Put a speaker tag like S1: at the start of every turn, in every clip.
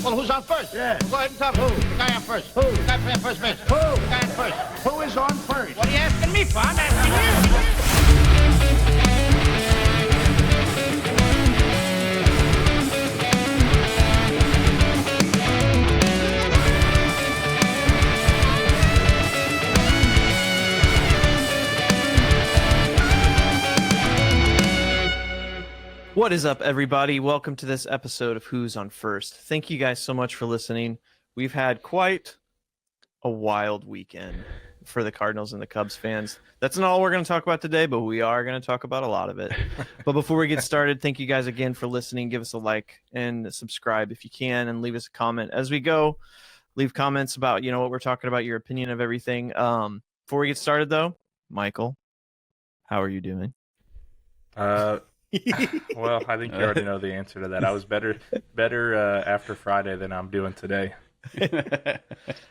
S1: Well, who's on first?
S2: Yeah.
S1: Go ahead and talk. Who? The guy on first.
S2: Who?
S1: The guy playing first base.
S2: Who?
S1: The guy on first.
S2: Who is on first?
S1: What are you asking me for? I'm asking you.
S3: What is up, everybody? Welcome to this episode of Who's on First. Thank you guys so much for listening. We've had quite a wild weekend for the Cardinals and the Cubs fans. That's not all we're going to talk about today, but we are going to talk about a lot of it. But before we get started, thank you guys again for listening. Give us a like and subscribe if you can, and leave us a comment as we go. Leave comments about, what we're talking about, your opinion of everything. Before we get started, though, Michael, how are you doing?
S4: Well, I think you already know the answer to that. I was better after Friday than I'm doing today.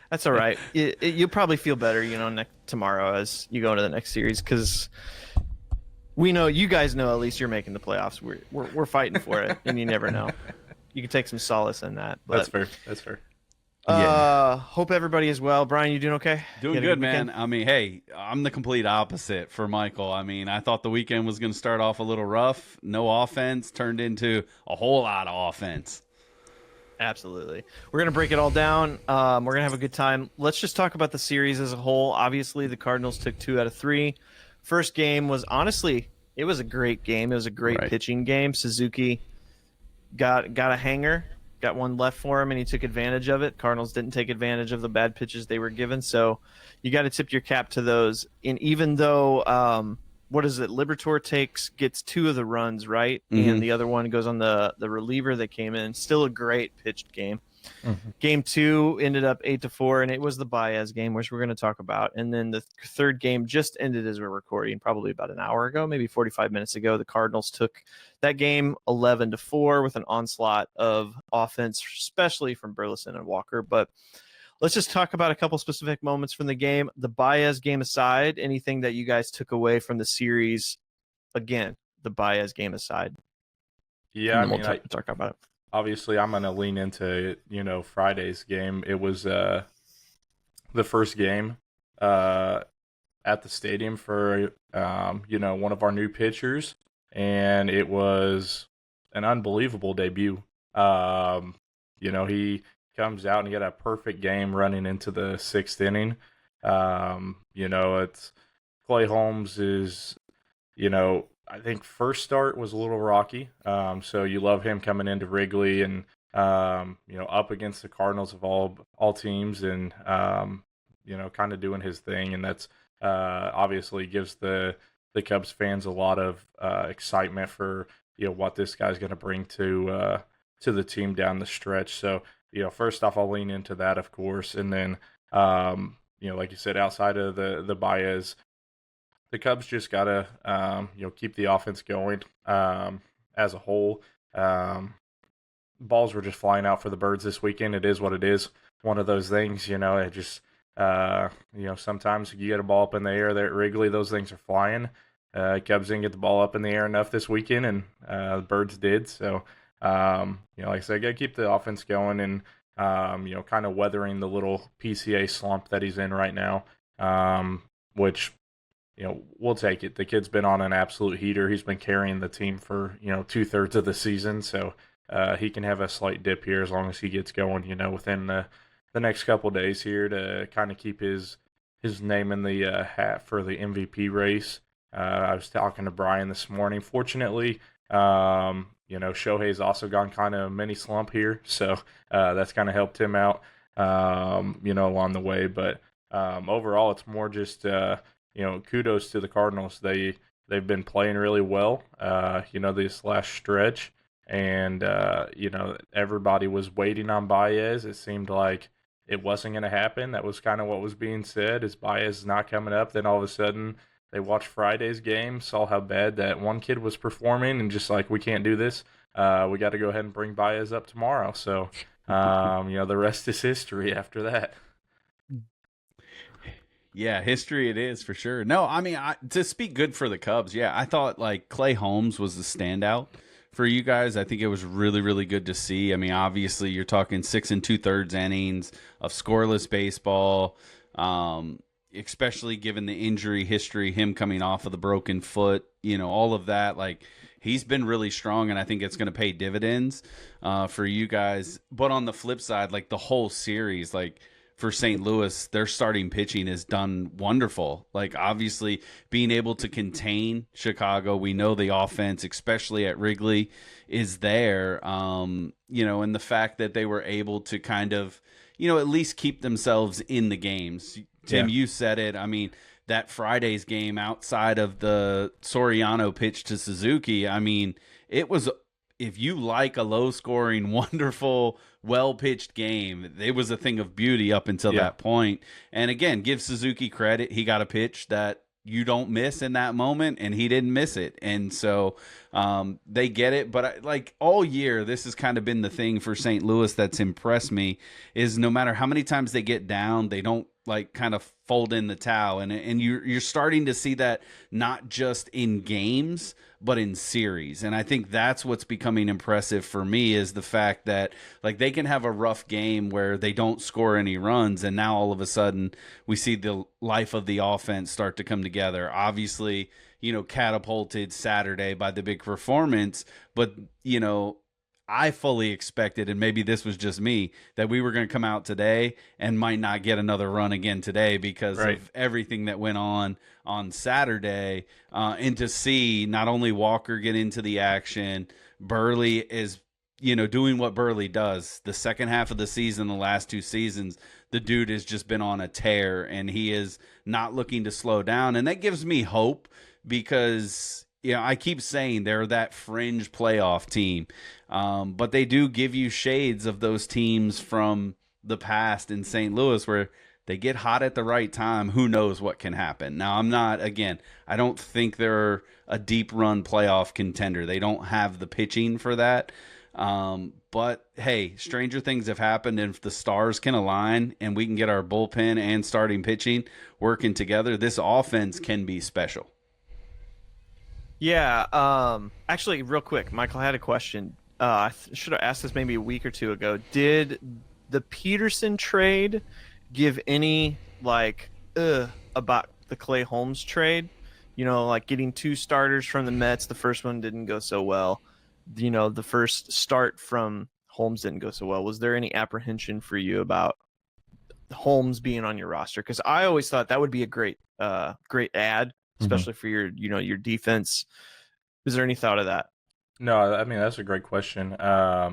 S3: That's all right. You'll probably feel better, tomorrow as you go into the next series, because we know, you guys know, at least you're making the playoffs. We're fighting for it, and you never know. You can take some solace in that. But,
S4: That's fair.
S3: Hope everybody is well. Brian, you doing okay?
S5: Doing good, man. I mean, hey, I'm the complete opposite for Michael. I mean, I thought the weekend was going to start off a little rough. No offense turned into a whole lot of offense.
S3: Absolutely. We're going to break it all down. We're going to have a good time. Let's just talk about the series as a whole. Obviously, the Cardinals took 2 out of 3. First game was, honestly, it was a great game. It was a great pitching game. Suzuki got a hanger. Got one left for him, and he took advantage of it. Cardinals didn't take advantage of the bad pitches they were given, so you got to tip your cap to those. And even though, Liberatore gets 2 of the runs, right? Mm-hmm. And the other one goes on the reliever that came in. Still a great pitched game. Mm-hmm. Game 2 ended up 8-4, and it was the Baez game, which we're going to talk about. And then the third game just ended as we're recording, probably about an hour ago, maybe 45 minutes ago. The Cardinals took that game 11-4 with an onslaught of offense, especially from Burleson and Walker. But let's just talk about a couple specific moments from the game. The Baez game aside, anything that you guys took away from the series? Again, the Baez game aside.
S4: Yeah,
S3: we'll talk about it.
S4: Obviously, I'm going to lean into, Friday's game. It was the first game at the stadium for, one of our new pitchers, and it was an unbelievable debut. He comes out and he had a perfect game running into the 6th inning. It's Clay Holmes is, I think first start was a little rocky. So you love him coming into Wrigley and, up against the Cardinals of all teams and, kind of doing his thing. And that's obviously gives the Cubs fans a lot of excitement for, what this guy's going to bring to the team down the stretch. So, first off, I'll lean into that, of course. And then, like you said, outside of the Baez, the Cubs just got to, keep the offense going as a whole. Balls were just flying out for the Birds this weekend. It is what it is. One of those things, it just, sometimes you get a ball up in the air there at Wrigley, those things are flying. Cubs didn't get the ball up in the air enough this weekend, and the Birds did. So, like I said, got to keep the offense going and, kind of weathering the little PCA slump that he's in right now, which, we'll take it. The kid's been on an absolute heater. He's been carrying the team for, 2/3 of the season. So he can have a slight dip here as long as he gets going, within the next couple of days here to kind of keep his name in the hat for the MVP race. I was talking to Brian this morning. Fortunately, Shohei's also gone kind of mini slump here. So that's kind of helped him out, along the way. But overall, it's more just kudos to the Cardinals. They've been playing really well, this last stretch. And, everybody was waiting on Baez. It seemed like it wasn't going to happen. That was kind of what was being said, is Baez is not coming up. Then all of a sudden they watched Friday's game, saw how bad that one kid was performing, and just like, we can't do this. We got to go ahead and bring Baez up tomorrow. So, the rest is history after that.
S5: Yeah, history it is for sure. No, I mean, to speak good for the Cubs, yeah, I thought like Clay Holmes was the standout for you guys. I think it was really, really good to see. I mean, obviously, you're talking 6 2/3 innings of scoreless baseball, especially given the injury history, him coming off of the broken foot, all of that. Like, he's been really strong, and I think it's going to pay dividends for you guys. But on the flip side, like the whole series, like for St. Louis, their starting pitching has done wonderful. Like, obviously, being able to contain Chicago, we know the offense, especially at Wrigley, is there. And the fact that they were able to kind of, at least keep themselves in the games. Tim, you said it. I mean, that Friday's game outside of the Soriano pitch to Suzuki, I mean, it was, if you like a low-scoring, wonderful, well-pitched game, it was a thing of beauty up until that point. And again, give Suzuki credit. He got a pitch that you don't miss in that moment, and he didn't miss it. And so they get it. But like all year, this has kind of been the thing for St. Louis that's impressed me, is no matter how many times they get down, they don't like kind of fold in the towel. And you're starting to see that not just in games, but in series. And I think that's what's becoming impressive for me, is the fact that like they can have a rough game where they don't score any runs, and now all of a sudden we see the life of the offense start to come together. Obviously, catapulted Saturday by the big performance, but I fully expected, and maybe this was just me, that we were going to come out today and might not get another run again today because of everything that went on Saturday. And to see not only Walker get into the action, Burley is, doing what Burley does. The second half of the season, the last 2 seasons, the dude has just been on a tear, and he is not looking to slow down. And that gives me hope because I keep saying they're that fringe playoff team, but they do give you shades of those teams from the past in St. Louis where they get hot at the right time. Who knows what can happen? Now, I don't think they're a deep run playoff contender. They don't have the pitching for that. But hey, stranger things have happened. And if the stars can align and we can get our bullpen and starting pitching working together, this offense can be special.
S3: Yeah. Actually, real quick, Michael, I had a question. I should have asked this maybe a week or two ago. Did the Peterson trade give any about the Clay Holmes trade? Like getting 2 starters from the Mets. The first one didn't go so well. The first start from Holmes didn't go so well. Was there any apprehension for you about Holmes being on your roster? Because I always thought that would be a great ad, especially for your defense. Is there any thought of that?
S4: No, I mean, that's a great question.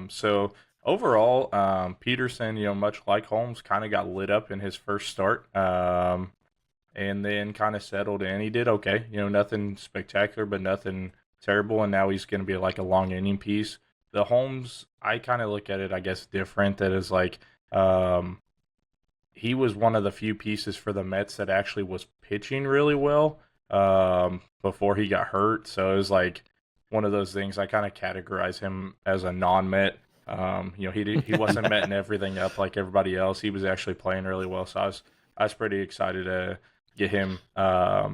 S4: So overall, Peterson, much like Holmes, kind of got lit up in his first start, and then kind of settled in. He did okay, nothing spectacular, but nothing terrible. And now he's going to be like a long inning piece. The Holmes, I kind of look at it, I guess, different. That is like, he was one of the few pieces for the Mets that actually was pitching really well before he got hurt. So it was like one of those things. I kind of categorize him as a non-Met. He wasn't metting everything up like everybody else. He was actually playing really well. So I was pretty excited to get him. So I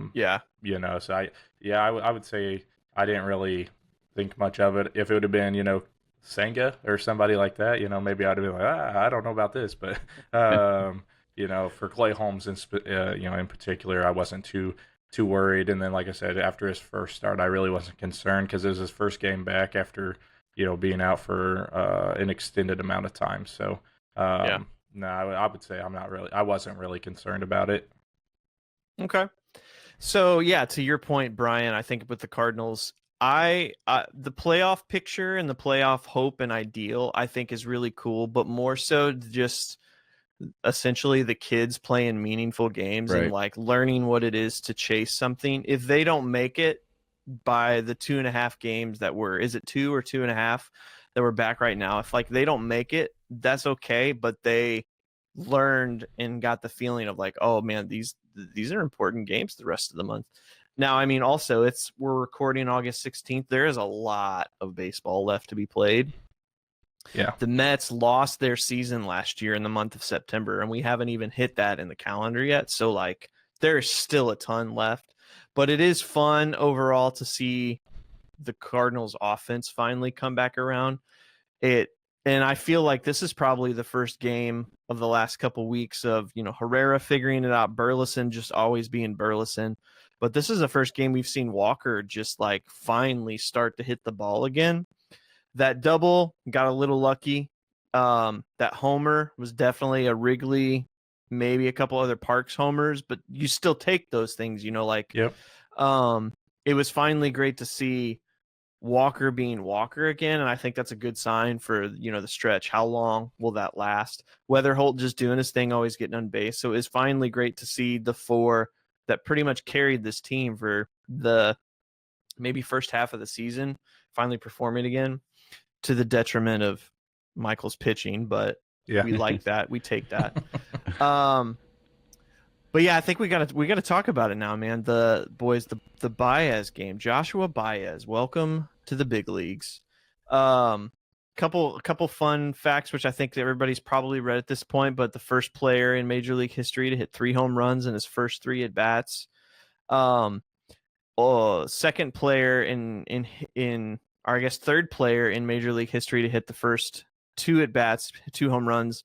S4: would say I didn't really think much of it. If it would have been, Senga or somebody like that, maybe I'd have been like, I don't know about this. But, for Clay Holmes, in particular, I wasn't too worried. And then, like I said, after his first start, I really wasn't concerned because it was his first game back after, being out for an extended amount of time. So, no, I would say I wasn't really concerned about it.
S3: Okay. So, yeah, to your point, Brian, I think with the Cardinals, the playoff picture and the playoff hope and ideal, I think is really cool, but more so just essentially the kids playing meaningful games and like learning what it is to chase something. If they don't make it by the 2.5 games is it 2 or 2.5 that we're back right now? If like they don't make it, that's okay. But they learned and got the feeling of like, oh man, these are important games the rest of the month. Now, I mean, also we're recording August 16th. There is a lot of baseball left to be played.
S4: Yeah.
S3: The Mets lost their season last year in the month of September, and we haven't even hit that in the calendar yet. So like there's still a ton left, but it is fun overall to see the Cardinals offense finally come back around. And I feel like this is probably the first game of the last couple weeks of, Herrera figuring it out, Burleson just always being Burleson. But this is the first game we've seen Walker just like finally start to hit the ball again. That double got a little lucky. That homer was definitely a Wrigley, maybe a couple other Parks homers, but you still take those things,
S4: Yep.
S3: It was finally great to see Walker being Walker again, and I think that's a good sign for the stretch. How long will that last? Weatherholt just doing his thing, always getting on base. So it's finally great to see the four that pretty much carried this team for the maybe first half of the season finally performing again, to the detriment of Michael's pitching, but we like that. We take that. But yeah, I think we gotta talk about it now, man. The Baez game. Joshua Baez, welcome to the big leagues. Couple fun facts, which I think everybody's probably read at this point, but the first player in Major League history to hit 3 home runs in his first 3 at bats. Second player or I guess third player in Major League history to hit the first 2 at bats, 2 home runs.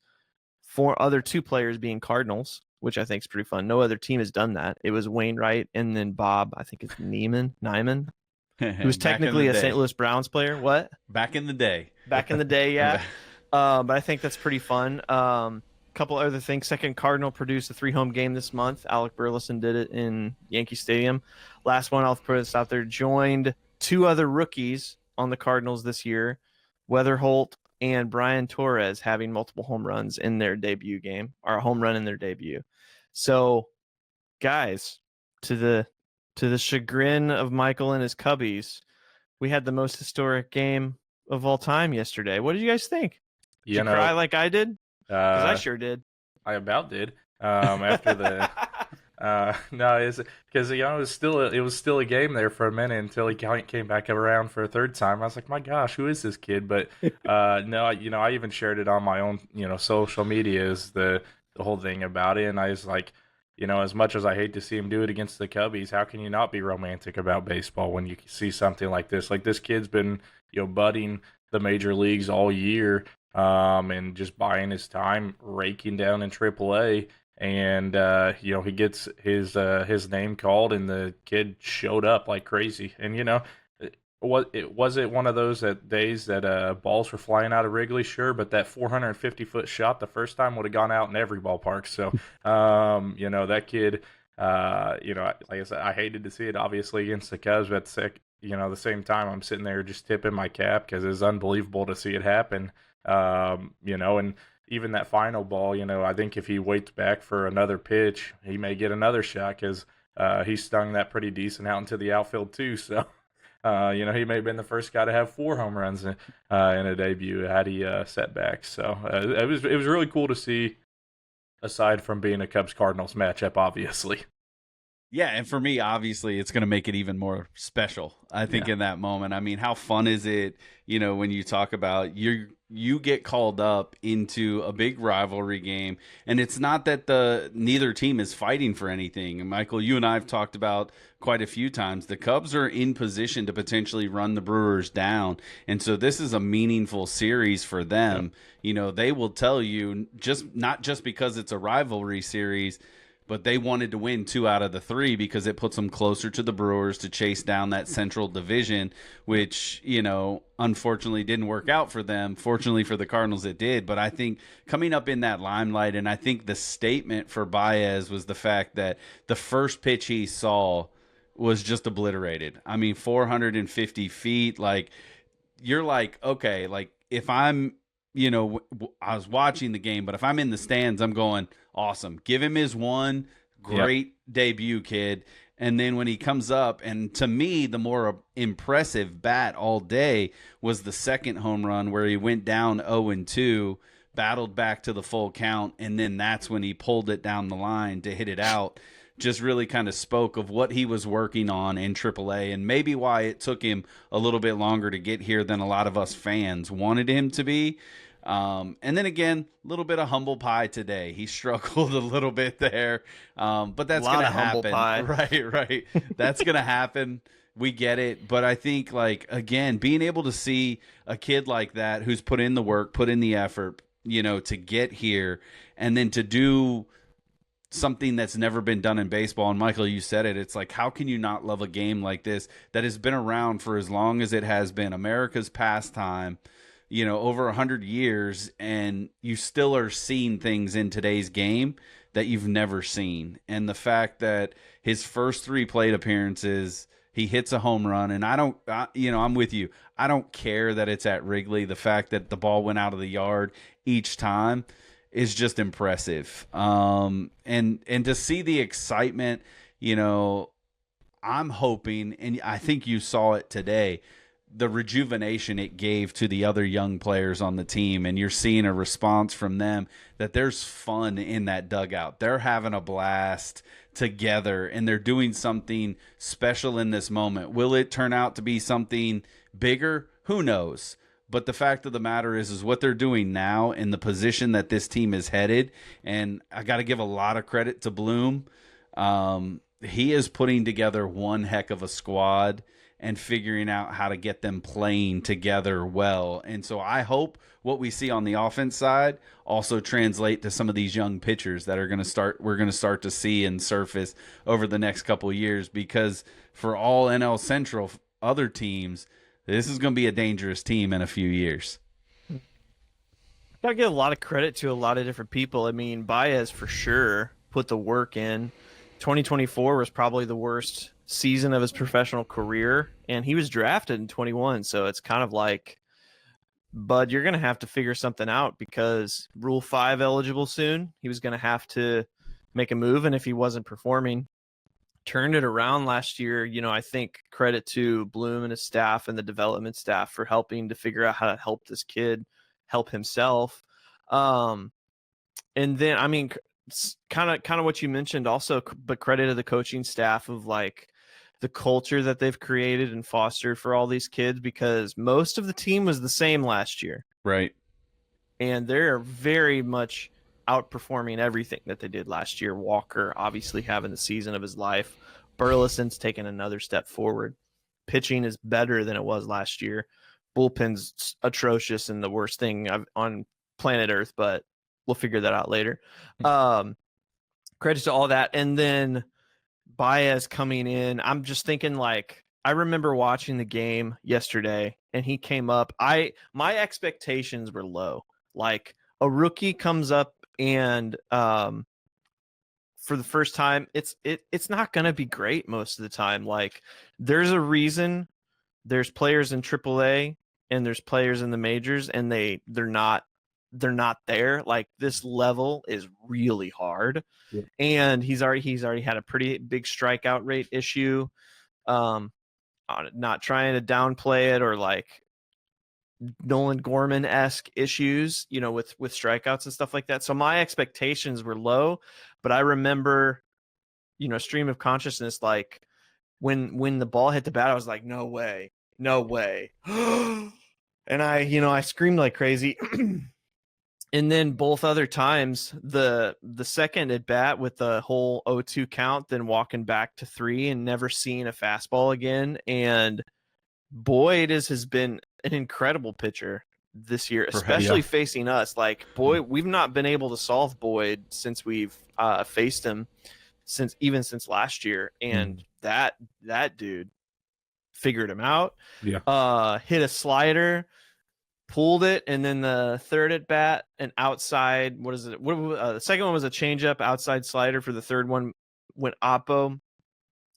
S3: 4 other 2 players being Cardinals, which I think is pretty fun. No other team has done that. It was Wainwright and then Bob, I think it's Nyman. He was technically a St. Louis Browns player. What?
S5: Back in the day.
S3: Back in the day, yeah. But I think that's pretty fun. Couple other things. Second Cardinal produced a 3 home game this month. Alec Burleson did it in Yankee Stadium. Last one, I'll put this out there, joined 2 other rookies on the Cardinals this year, Weatherholt and Brian Torres, having multiple home runs in their debut game, or a home run in their debut. So, guys, to the chagrin of Michael and his Cubbies, we had the most historic game of all time yesterday. What did you guys think? Did you cry like I did? Because I sure did.
S4: I about did. After the no, it's because it was still a game there for a minute until he came back around for a third time. I was like, my gosh, who is this kid? But no, I even shared it on my own social media, is the whole thing about it, and I was like, as much as I hate to see him do it against the Cubbies, how can you not be romantic about baseball when you see something like this? Like, this kid's been budding the major leagues all year, and just buying his time, raking down in AAA. And he gets his name called, and the kid showed up like crazy. And was it one of those days that balls were flying out of Wrigley? Sure, but that 450-foot shot the first time would have gone out in every ballpark. So that kid, like I said, I hated to see it obviously against the Cubs, but at the same time, I'm sitting there just tipping my cap because it's unbelievable to see it happen. And even that final ball, I think if he waits back for another pitch, he may get another shot because he stung that pretty decent out into the outfield too. So, he may have been the first guy to have 4 home runs in a debut had he set back. So it was really cool to see, aside from being a Cubs-Cardinals matchup, obviously.
S5: Yeah, and for me, obviously, it's going to make it even more special, I think, in that moment. I mean, how fun is it, when you talk about you get called up into a big rivalry game, and it's not that neither team is fighting for anything. And Michael, you and I have talked about quite a few times, the Cubs are in position to potentially run the Brewers down, and so this is a meaningful series for them. Yeah. They will tell you, not just because it's a rivalry series, but they wanted to win 2 out of the 3 because it puts them closer to the Brewers to chase down that Central Division, which, unfortunately didn't work out for them. Fortunately for the Cardinals, it did. But I think coming up in that limelight, and I think the statement for Baez was the fact that the first pitch he saw was just obliterated. I mean, 450 feet, like, you're like, okay, like, if I'm, I was watching the game, but if I'm in the stands, I'm going, awesome. Give him his one. Great debut, kid. And then when he comes up, and to me, the more impressive bat all day was the second home run where he went down 0-2, battled back to the full count, and then that's when he pulled it down the line to hit it out. Just really kind of spoke of what he was working on in AAA, and maybe why it took him a little bit longer to get here than a lot of us fans wanted him to be. And then again, a little bit of humble pie today. He struggled a little bit there, but that's going to happen. Right. That's going to happen We get it, but I think, like, again, being able to see a kid like that who's put in the work, put in the effort, to get here, and then to do something that's never been done in baseball. And Michael, you said it. It's like, how can you not love a game like this that has been around for as long as it has been, America's pastime, over 100 years, and you still are seeing things in today's game that you've never seen. And the fact that his first 3 plate appearances, he hits a home run, and I'm with you. I don't care that it's at Wrigley. The fact that the ball went out of the yard each time is just impressive. And to see the excitement, I'm hoping, and I think you saw it today, the rejuvenation it gave to the other young players on the team, and you're seeing a response from them that there's fun in that dugout. They're having a blast together, and they're doing something special in this moment. Will it turn out to be something bigger? Who knows? But the fact of the matter is what they're doing now in the position that this team is headed. And I got to give a lot of credit to Bloom. He is putting together one heck of a squad and figuring out how to get them playing together well. And so I hope what we see on the offense side also translate to some of these young pitchers that we're going to start to see and surface over the next couple of years, because for all NL Central other teams, this is going to be a dangerous team in a few years.
S3: Got to give a lot of credit to a lot of different people. I mean, Baez for sure put the work in. 2024 was probably the worst season of his professional career, and he was drafted in 21. So it's kind of like, bud, you're going to have to figure something out, because Rule 5 eligible soon. He was going to have to make a move, and if he wasn't performing, turned it around last year. I think credit to Bloom and his staff and the development staff for helping to figure out how to help this kid help himself. And then, I mean, kind of what you mentioned also, but credit to the coaching staff of like the culture that they've created and fostered for all these kids, because most of the team was the same last year.
S5: Right.
S3: And they're very much outperforming everything that they did last year. Walker obviously having the season of his life. Burleson's taken another step forward. Pitching is better than it was last year. Bullpen's atrocious and the worst thing on planet Earth, but we'll figure that out later. Credit to all that. And then Baez coming in, I'm just thinking, like, I remember watching the game yesterday and he came up. My expectations were low. Like, a rookie comes up and for the first time, it's not going to be great most of the time. Like, there's a reason there's players in AAA and there's players in the majors, and they're not there. Like, this level is really hard.
S4: Yeah. And
S3: he's already had a pretty big strikeout rate issue. Not trying to downplay it or like Nolan Gorman-esque issues, with strikeouts and stuff like that. So my expectations were low, but I remember, stream of consciousness, like when the ball hit the bat, I was like, no way. And I screamed like crazy. And then both other times, the second at bat with the whole 0-2 count, then walking back to 3 and never seeing a fastball again. And Boyd has been an incredible pitcher this year, especially facing us. Like, Boyd, we've not been able to solve Boyd since we've faced him since last year. And that dude figured him out. Yeah. Hit a slider, pulled it, and then the third at bat, an outside. What is it? The second one was a changeup, outside slider. For the third one, went oppo.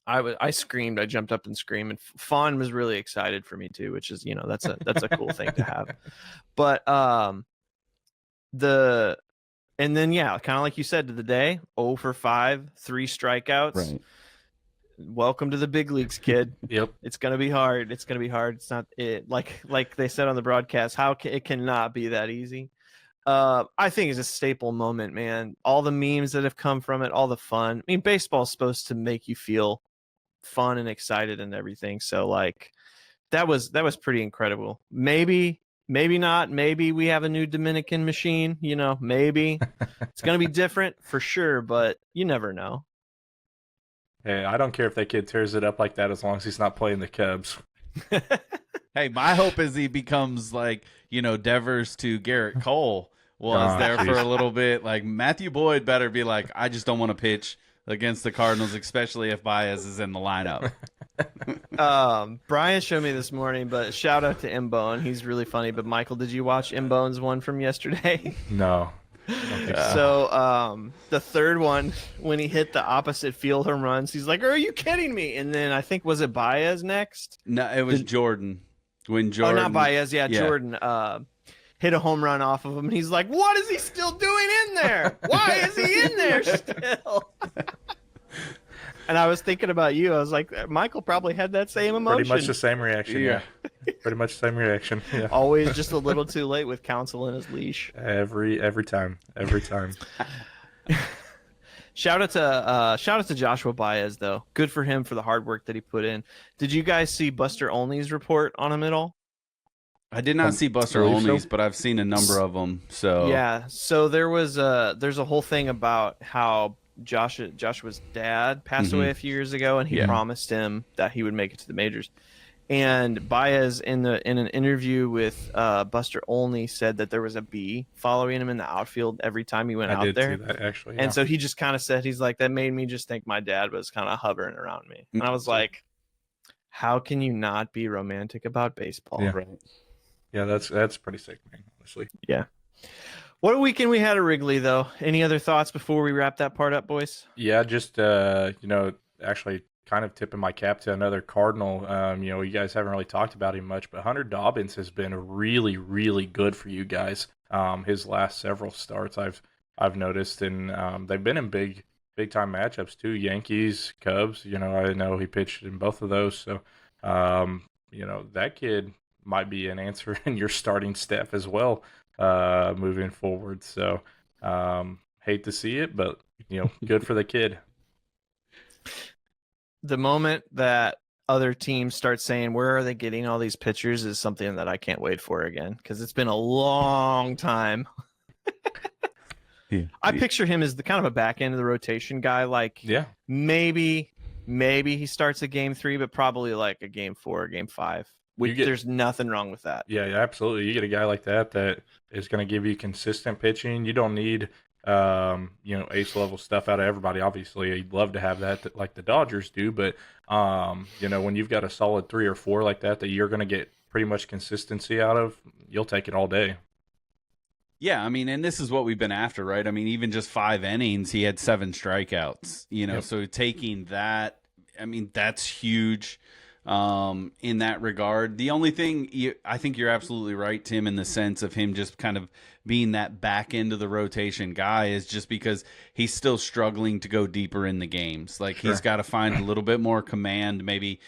S3: I screamed. I jumped up and screamed. And Fawn was really excited for me too, which is, that's a cool thing to have. But and then kind of like you said, to the day, 0 for 5, 3 strikeouts.
S5: Right.
S3: Welcome to the big leagues, kid.
S4: Yep.
S3: It's gonna be hard. It's not it. Like they said on the broadcast, it cannot be that easy. I think it's a staple moment, man. All the memes that have come from it, all the fun. I mean, baseball is supposed to make you feel fun and excited and everything. So like, that was pretty incredible. Maybe not. Maybe we have a new Dominican machine. Maybe it's gonna be different for sure, but you never know.
S4: Hey, I don't care if that kid tears it up like that as long as he's not playing the Cubs.
S5: Hey, my hope is he becomes like, Devers to Garrett Cole was
S4: Oh,
S5: there for a
S4: jeez.
S5: little bit. Like Matthew Boyd better be like, I just don't want to pitch against the Cardinals, especially if Baez is in the lineup.
S3: Brian showed me this morning, but shout out to M-Bone. He's really funny. But Michael, did you watch M-Bone's one from yesterday?
S4: No. I don't think so.
S3: So the third one, when he hit the opposite field home runs, he's like, "Are you kidding me?" And then I think, was it Baez next?
S5: No, it was Jordan. When Jordan,
S3: Oh, not Baez. Yeah, Jordan hit a home run off of him. And he's like, "What is he still doing in there? Why is he in there still?" And I was thinking about you. I was like, Michael probably had that same emotion.
S4: Pretty much the same reaction. Yeah. Pretty much the same reaction. Yeah.
S3: Always just a little too late with counsel in his leash.
S4: Every time.
S3: Shout out to Joshua Baez though. Good for him for the hard work that he put in. Did you guys see Buster Olney's report on him at all?
S5: I did not see Buster
S4: believe so.
S5: Olney's, but I've seen a number of them. So
S3: Yeah. So there's a whole thing about how Joshua's dad passed away a few years ago, and he promised him that he would make it to the majors. And Baez in an interview with Buster Olney said that there was a bee following him in the outfield every time he went
S4: I
S3: out
S4: did
S3: there.
S4: see that, actually.
S3: And so he just kind of said, he's like, that made me just think my dad was kind of hovering around me. And I was like, how can you not be romantic about baseball?
S4: Yeah.
S5: Right.
S4: Yeah, that's pretty sick, man, honestly.
S3: Yeah. What a weekend we had at Wrigley, though. Any other thoughts before we wrap that part up, boys?
S4: Yeah, just actually kind of tipping my cap to another Cardinal. You guys haven't really talked about him much, but Hunter Dobbins has been really, really good for you guys. His last several starts I've noticed, and they've been in big time matchups too. Yankees, Cubs. I know he pitched in both of those, so that kid might be an answer in your starting staff as well, moving forward. So hate to see it, but good for the kid.
S3: The moment that other teams start saying, where are they getting all these pitchers, is something that I can't wait for again, because it's been a long time. I picture him as the kind of a back end of the rotation guy. Like, maybe he starts a game 3, but probably like a game 4 or game 5. There's nothing wrong with that.
S4: Yeah, absolutely. You get a guy like that is going to give you consistent pitching. You don't need ace level stuff out of everybody. Obviously, you'd love to have that like the Dodgers do, but when you've got a solid 3 or 4 like that you're going to get pretty much consistency out of, you'll take it all day.
S5: Yeah, I mean, and this is what we've been after, right? I mean, even just 5 innings, he had 7 strikeouts, so taking that, I mean, that's huge in that regard. The only thing, I think you're absolutely right, Tim, in the sense of him just kind of being that back end of the rotation guy, is just because he's still struggling to go deeper in the games. Like, he's got to find a little bit more command, maybe,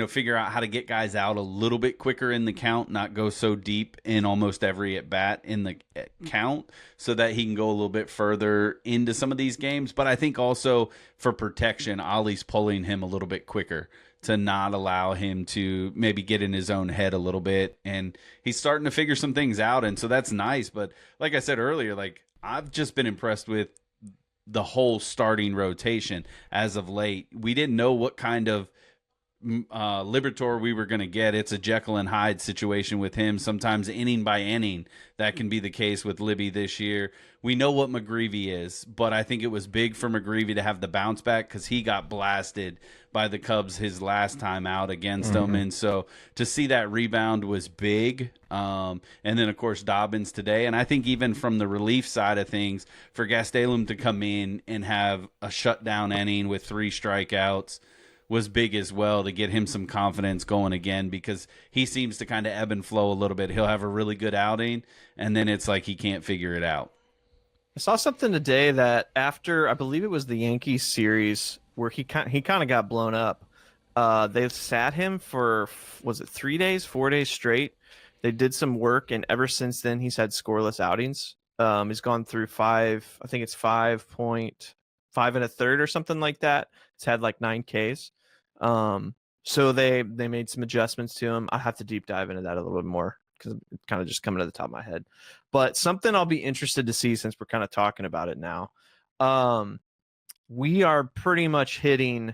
S5: figure out how to get guys out a little bit quicker in the count, not go so deep in almost every at bat in the count, so that he can go a little bit further into some of these games. But I think also for protection, Ollie's pulling him a little bit quicker to not allow him to maybe get in his own head a little bit. And he's starting to figure some things out. And so that's nice. But like I said earlier, like, I've just been impressed with the whole starting rotation as of late. We didn't know what kind of Liberatore we were going to get. It's a Jekyll and Hyde situation with him. Sometimes inning by inning, that can be the case with Libby this year. We know what McGreevy is, but I think it was big for McGreevy to have the bounce back, because he got blasted by the Cubs his last time out against them. And so to see that rebound was big. And then, of course, Dobbins today. And I think even from the relief side of things, for Gastelum to come in and have a shutdown inning with 3 strikeouts was big as well, to get him some confidence going again, because he seems to kind of ebb and flow a little bit. He'll have a really good outing, and then it's like he can't figure it out.
S3: I saw something today that after, I believe it was the Yankees series, where he kind of got blown up. They sat him for, was it 3 days, 4 days straight? They did some work, and ever since then, he's had scoreless outings. He's gone through 5, I think it's 5.5 1/3 or something like that. It's had like 9 Ks. So they made some adjustments to him. I have to deep dive into that a little bit more, because it's kind of just coming to the top of my head. But something I'll be interested to see, since we're kind of talking about it now. We are pretty much hitting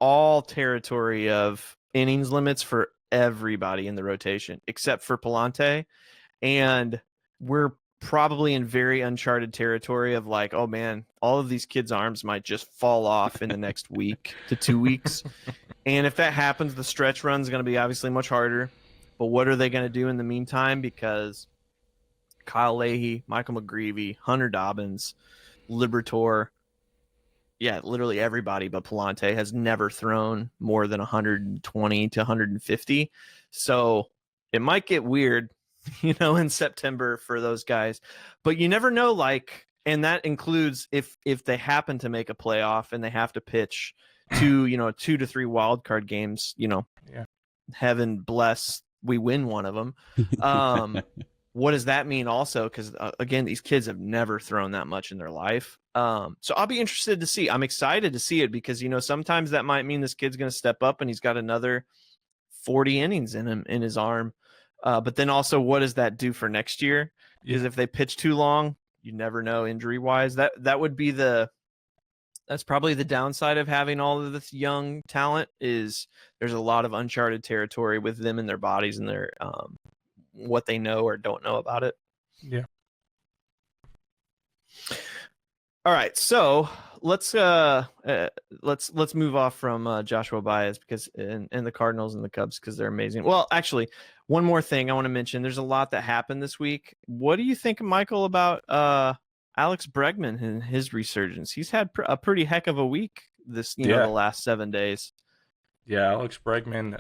S3: all territory of innings limits for everybody in the rotation except for Palante, and we're probably in very uncharted territory of like, oh man, all of these kids' arms might just fall off in the next week to 2 weeks. And if that happens, the stretch run is going to be obviously much harder. But what are they going to do in the meantime? Because Kyle Leahy, Michael McGreevy, Hunter Dobbins, Libertor, yeah, literally everybody but Palante has never thrown more than 120 to 150. So it might get weird, in September for those guys. But you never know, like, and that includes if they happen to make a playoff and they have to pitch two to three wild card games,
S4: Yeah.
S3: heaven bless we win one of them. What does that mean also? Because again, these kids have never thrown that much in their life. So I'll be interested to see. I'm excited to see it because, sometimes that might mean this kid's going to step up and he's got another 40 innings in his arm. But then also, what does that do for next year? Because if they pitch too long, you never know injury wise. That would be that's probably the downside of having all of this young talent is there's a lot of uncharted territory with them and their bodies and their what they know or don't know about it.
S4: Yeah.
S3: All right, so let's move off from Joshua Baez because and the Cardinals and the Cubs because they're amazing. Well, actually, one more thing I want to mention. There's a lot that happened this week. What do you think, Michael, about Alex Bregman and his resurgence? He's had a pretty heck of a week the last 7 days.
S4: Yeah, Alex Bregman,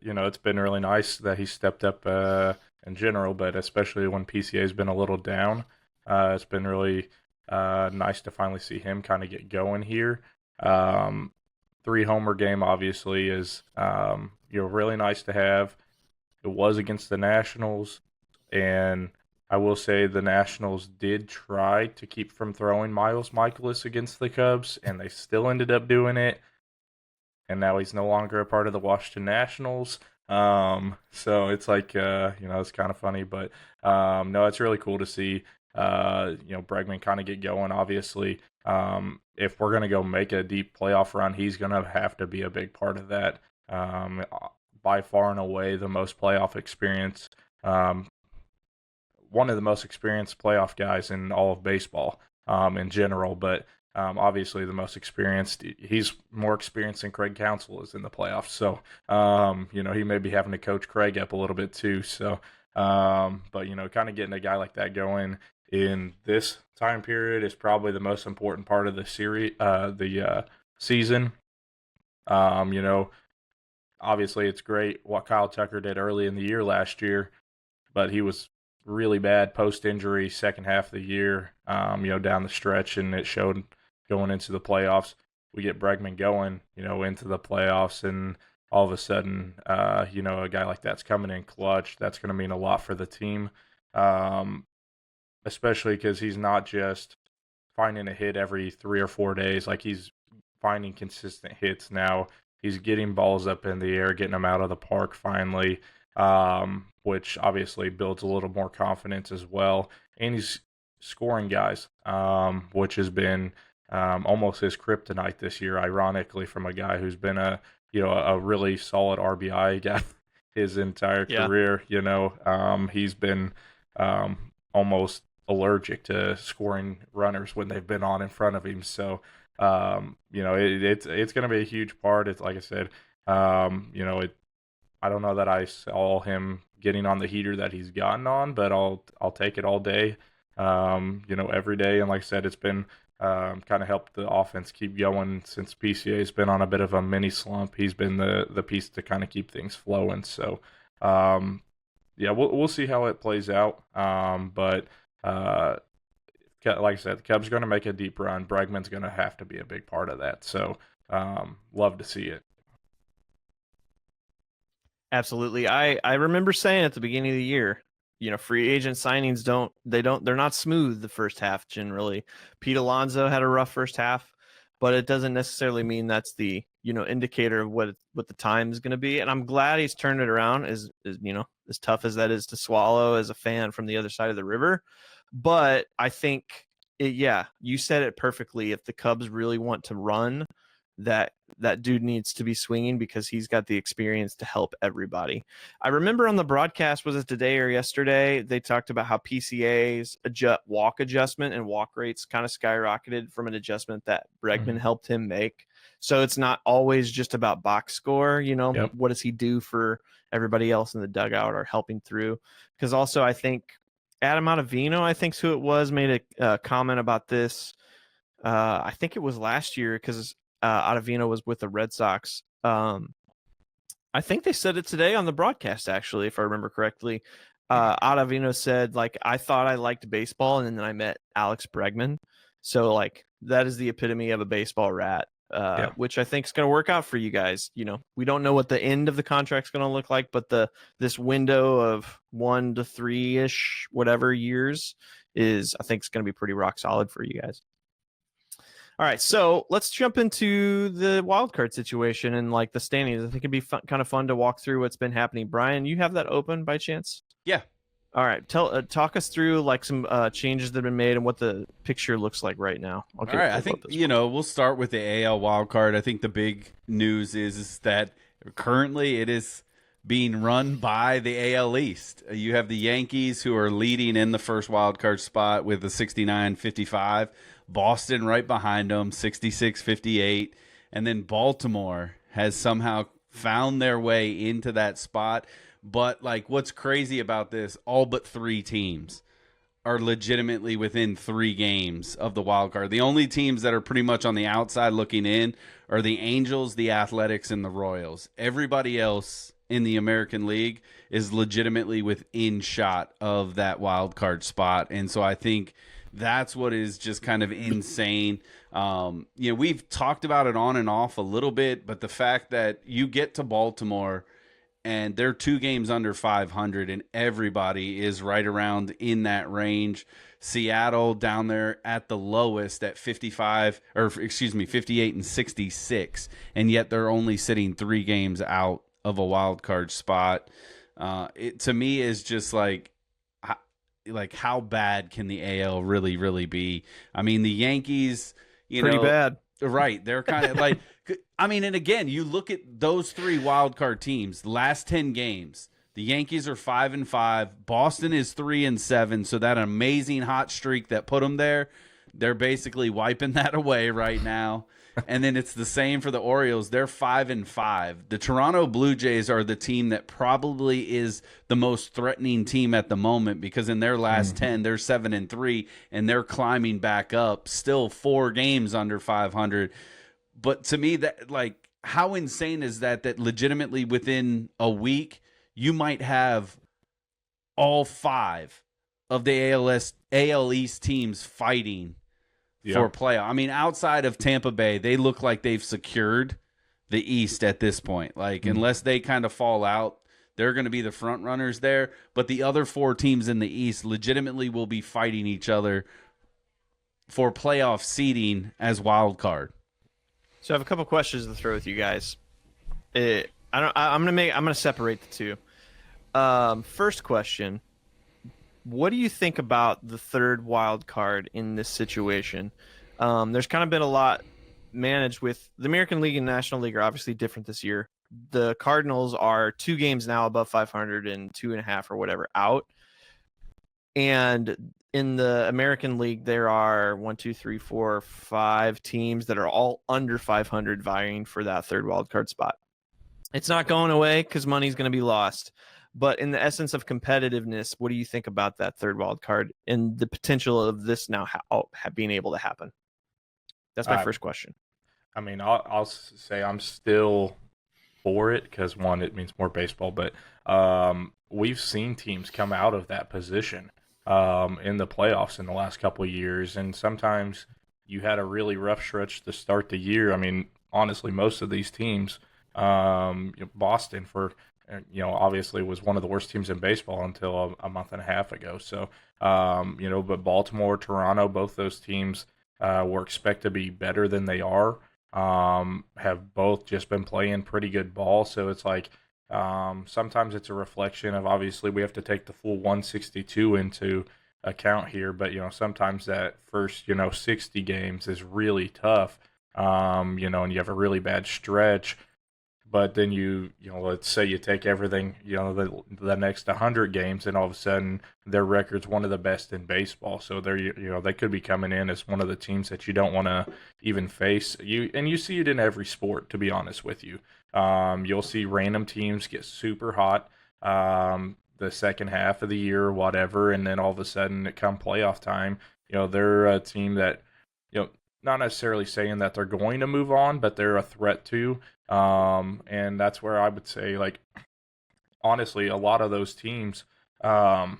S4: it's been really nice that he stepped up in general, but especially when PCA's been a little down. It's been really nice to finally see him kind of get going here. 3-homer game obviously is really nice to have. It was against the Nationals, and I will say the Nationals did try to keep from throwing Miles Michaelis against the Cubs, and they still ended up doing it. And now he's no longer a part of the Washington Nationals. So it's like, it's kind of funny, but no, it's really cool to see, Bregman kind of get going. Obviously, if we're going to go make a deep playoff run, he's going to have to be a big part of that. By far and away, the most playoff experience, one of the most experienced playoff guys in all of baseball in general, but obviously the most experienced. He's more experienced than Craig Counsell is in the playoffs. So, he may be having to coach Craig up a little bit too. So, but, kind of getting a guy like that going in this time period is probably the most important part of the series, the season. Obviously it's great what Kyle Tucker did early in the year last year, but he was really bad post-injury second half of the year, down the stretch, and it showed going into the playoffs. We get Bregman going, into the playoffs, and all of a sudden, a guy like that's coming in clutch. That's going to mean a lot for the team, especially because he's not just finding a hit every 3 or 4 days. Like, he's finding consistent hits now. He's getting balls up in the air, getting them out of the park finally, which obviously builds a little more confidence as well. And he's scoring guys, which has been almost his kryptonite this year, ironically, from a guy who's been a really solid RBI guy his entire career. He's been almost allergic to scoring runners when they've been on in front of him. So, it's going to be a huge part. It's like I said, I don't know that I saw him getting on the heater that he's gotten on, but I'll take it all day, every day. And like I said, it's been kind of helped the offense keep going since PCA's been on a bit of a mini slump. He's been the piece to kind of keep things flowing. So, we'll see how it plays out. But like I said, the Cubs are going to make a deep run. Bregman's going to have to be a big part of that. So, love to see it.
S3: Absolutely. I remember saying at the beginning of the year, free agent signings they're not smooth the first half generally. Pete Alonso had a rough first half, but it doesn't necessarily mean that's the, indicator of what the time is going to be. And I'm glad he's turned it around as tough as that is to swallow as a fan from the other side of the river. But I think you said it perfectly. If the Cubs really want to run, that dude needs to be swinging because he's got the experience to help everybody. I remember on the broadcast, was it today or yesterday, they talked about how PCA's walk adjustment and walk rates kind of skyrocketed from an adjustment that Bregman helped him make. So it's not always just about box score,
S4: Yep.
S3: What does he do for everybody else in the dugout or helping through? Because also I think Adam Ottavino, I think's who it was, made a comment about this. I think it was last year because Ottavino was with the Red Sox. I think they said it today on the broadcast, actually, if I remember correctly. Ottavino said, like, I thought I liked baseball, and then I met Alex Bregman. So, like, that is the epitome of a baseball rat, which I think is going to work out for you guys. We don't know what the end of the contract's going to look like, but this window of 1 to 3-ish, whatever years I think it's going to be pretty rock solid for you guys. All right, so let's jump into the wild card situation and like the standings. I think it'd be kind of fun to walk through what's been happening. Brian, you have that open by chance?
S5: Yeah.
S3: All right, talk us through like some changes that have been made and what the picture looks like right now.
S5: All right, I think we'll start with the AL wild card. I think the big news is that currently it is being run by the AL East. You have the Yankees who are leading in the first wild card spot with the 69-55. Boston right behind them, 66-58. And then Baltimore has somehow found their way into that spot. But, like, what's crazy about this, all but 3 teams are legitimately within 3 games of the wild card. The only teams that are pretty much on the outside looking in are the Angels, the Athletics, and the Royals. Everybody else in the American League is legitimately within shot of that wild card spot. And so I think that's what is just kind of insane. We've talked about it on and off a little bit, but the fact that you get to Baltimore and they're 2 games under 500 and everybody is right around in that range. Seattle down there at the lowest at 58 and 66, and yet they're only sitting 3 games out of a wild card spot. It to me is just like how bad can the AL really, really be? I mean, the Yankees,
S3: pretty bad.
S5: Right. They're kind of like, I mean, and again, you look at those 3 wild card teams, last 10 games, the Yankees are 5-5. Boston is 3-7. So that amazing hot streak that put them there, they're basically wiping that away right now. And then it's the same for the Orioles. They're 5-5. The Toronto Blue Jays are the team that probably is the most threatening team at the moment because in their last 10, they're 7-3, and they're climbing back up, still 4 games under 500. But to me, that like how insane is that legitimately within a week you might have all 5 of the AL East teams fighting for playoff. I mean, outside of Tampa Bay, they look like they've secured the East at this point. Like, unless they kind of fall out, they're going to be the front runners there. But the other 4 teams in the East legitimately will be fighting each other for playoff seeding as wild card.
S3: So I have a couple questions to throw with you guys. I'm gonna separate the 2. First question. What do you think about the 3rd wild card in this situation? There's kind of been a lot managed with the American League and National League are obviously different this year. The Cardinals are 2 games now above 500 and 2.5 or whatever out. And in the American League, there are 5 teams that are all under 500 vying for that 3rd wild card spot. It's not going away because money's going to be lost. But in the essence of competitiveness, what do you think about that 3rd wild card and the potential of this now being able to happen? That's my first question.
S4: I mean, I'll say I'm still for it because, one, it means more baseball. But we've seen teams come out of that position in the playoffs in the last couple of years. And sometimes you had a really rough stretch to start the year. I mean, honestly, most of these teams, Boston obviously was one of the worst teams in baseball until a month and a half ago. So, but Baltimore, Toronto, both those teams were expected to be better than they are, have both just been playing pretty good ball. So it's like sometimes it's a reflection of, obviously, we have to take the full 162 into account here. But, sometimes that first, 60 games is really tough. and you have a really bad stretch. But then let's say you take everything, the next 100 games, and all of a sudden their record's one of the best in baseball. So they could be coming in as one of the teams that you don't want to even face. You see it in every sport, to be honest with you. You'll see random teams get super hot the second half of the year or whatever, and then all of a sudden, come playoff time, they're a team that, not necessarily saying that they're going to move on, but they're a threat to. And that's where I would say, like, honestly, a lot of those teams, the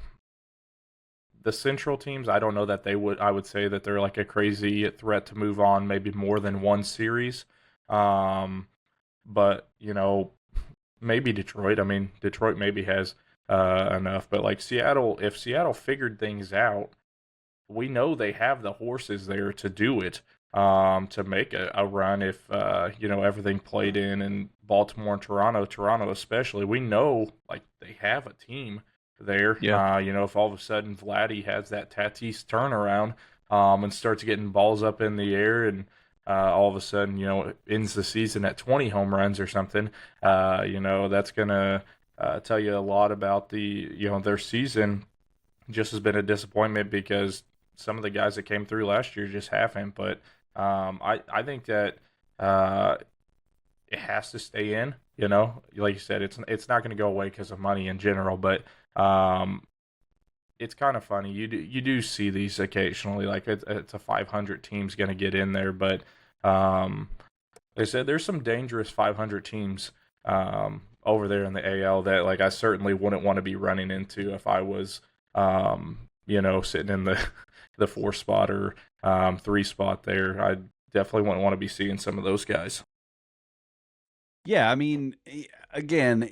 S4: Central teams, I don't know that I would say that they're like a crazy threat to move on, maybe more than one series. But, maybe Detroit. I mean, Detroit maybe has enough, but like Seattle, if Seattle figured things out, we know they have the horses there to do it, to make a run if, everything played in, and Baltimore and Toronto especially, we know, like, they have a team there.
S3: Yeah.
S4: If all of a sudden Vladdy has that Tatis turnaround, and starts getting balls up in the air, and all of a sudden, ends the season at 20 home runs or something, that's going to tell you a lot about their season. Just has been a disappointment because some of the guys that came through last year just haven't. But I think that it has to stay in. Like you said, it's not going to go away because of money in general. But it's kind of funny. You do see these occasionally. Like it's a 500 team's going to get in there, but they said there's some dangerous 500 teams over there in the AL that, like, I certainly wouldn't want to be running into if I was sitting in the 4 spot or 3 spot there. I definitely wouldn't want to be seeing some of those guys.
S5: Yeah, I mean, again,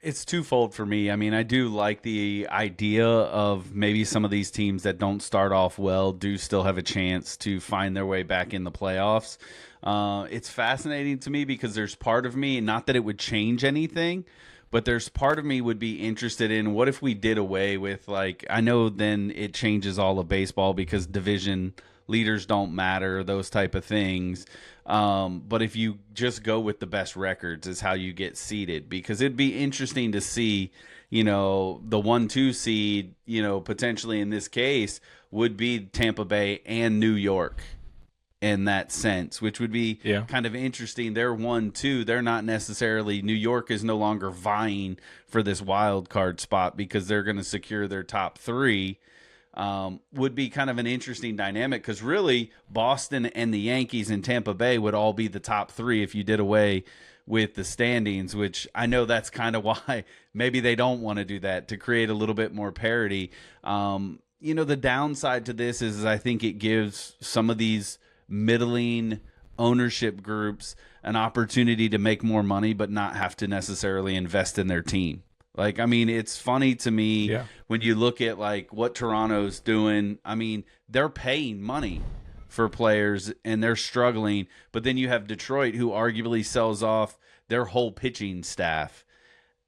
S5: it's twofold for me. I mean, I do like the idea of maybe some of these teams that don't start off well do still have a chance to find their way back in the playoffs. It's fascinating to me because there's part of me, not that it would change anything, but there's part of me would be interested in what if we did away with, like, I know then it changes all of baseball because division leaders don't matter, those type of things. But if you just go with the best records is how you get seeded, because it'd be interesting to see, the 1-2 seed, potentially in this case would be Tampa Bay and New York in that sense, which would be kind of interesting. They're 1-2. They're not necessarily, New York is no longer vying for this wild card spot because they're going to secure their top 3. Would be kind of an interesting dynamic, because really Boston and the Yankees and Tampa Bay would all be the top 3 if you did away with the standings, which I know that's kind of why maybe they don't want to do that, to create a little bit more parity. The downside to this is I think it gives some of these middling ownership groups an opportunity to make more money but not have to necessarily invest in their team. Like, I mean, it's funny to me when you look at, like, what Toronto's doing. I mean, they're paying money for players and they're struggling. But then you have Detroit, who arguably sells off their whole pitching staff,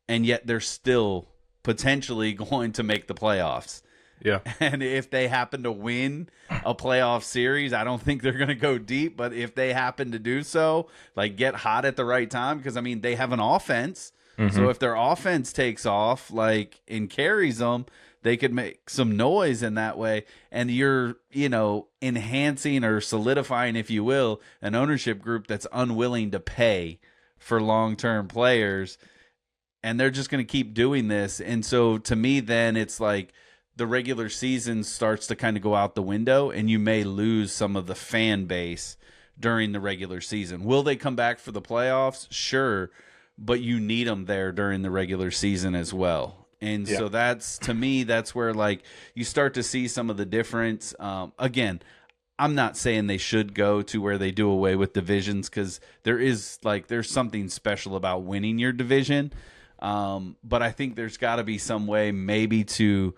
S5: and yet they're still potentially going to make the playoffs.
S4: Yeah.
S5: And if they happen to win a playoff series, I don't think they're going to go deep. But if they happen to do so, like, get hot at the right time, because, I mean, they have an offense. Mm-hmm. So if their offense takes off, like, and carries them, they could make some noise in that way. And you're, enhancing or solidifying, if you will, an ownership group that's unwilling to pay for long-term players. And they're just going to keep doing this. And so to me, then it's like the regular season starts to kind of go out the window, and you may lose some of the fan base during the regular season. Will they come back for the playoffs? Sure. But you need them there during the regular season as well. And so that's, to me, that's where, like, you start to see some of the difference. Again, I'm not saying they should go to where they do away with divisions, because there's something special about winning your division. But I think there's got to be some way maybe to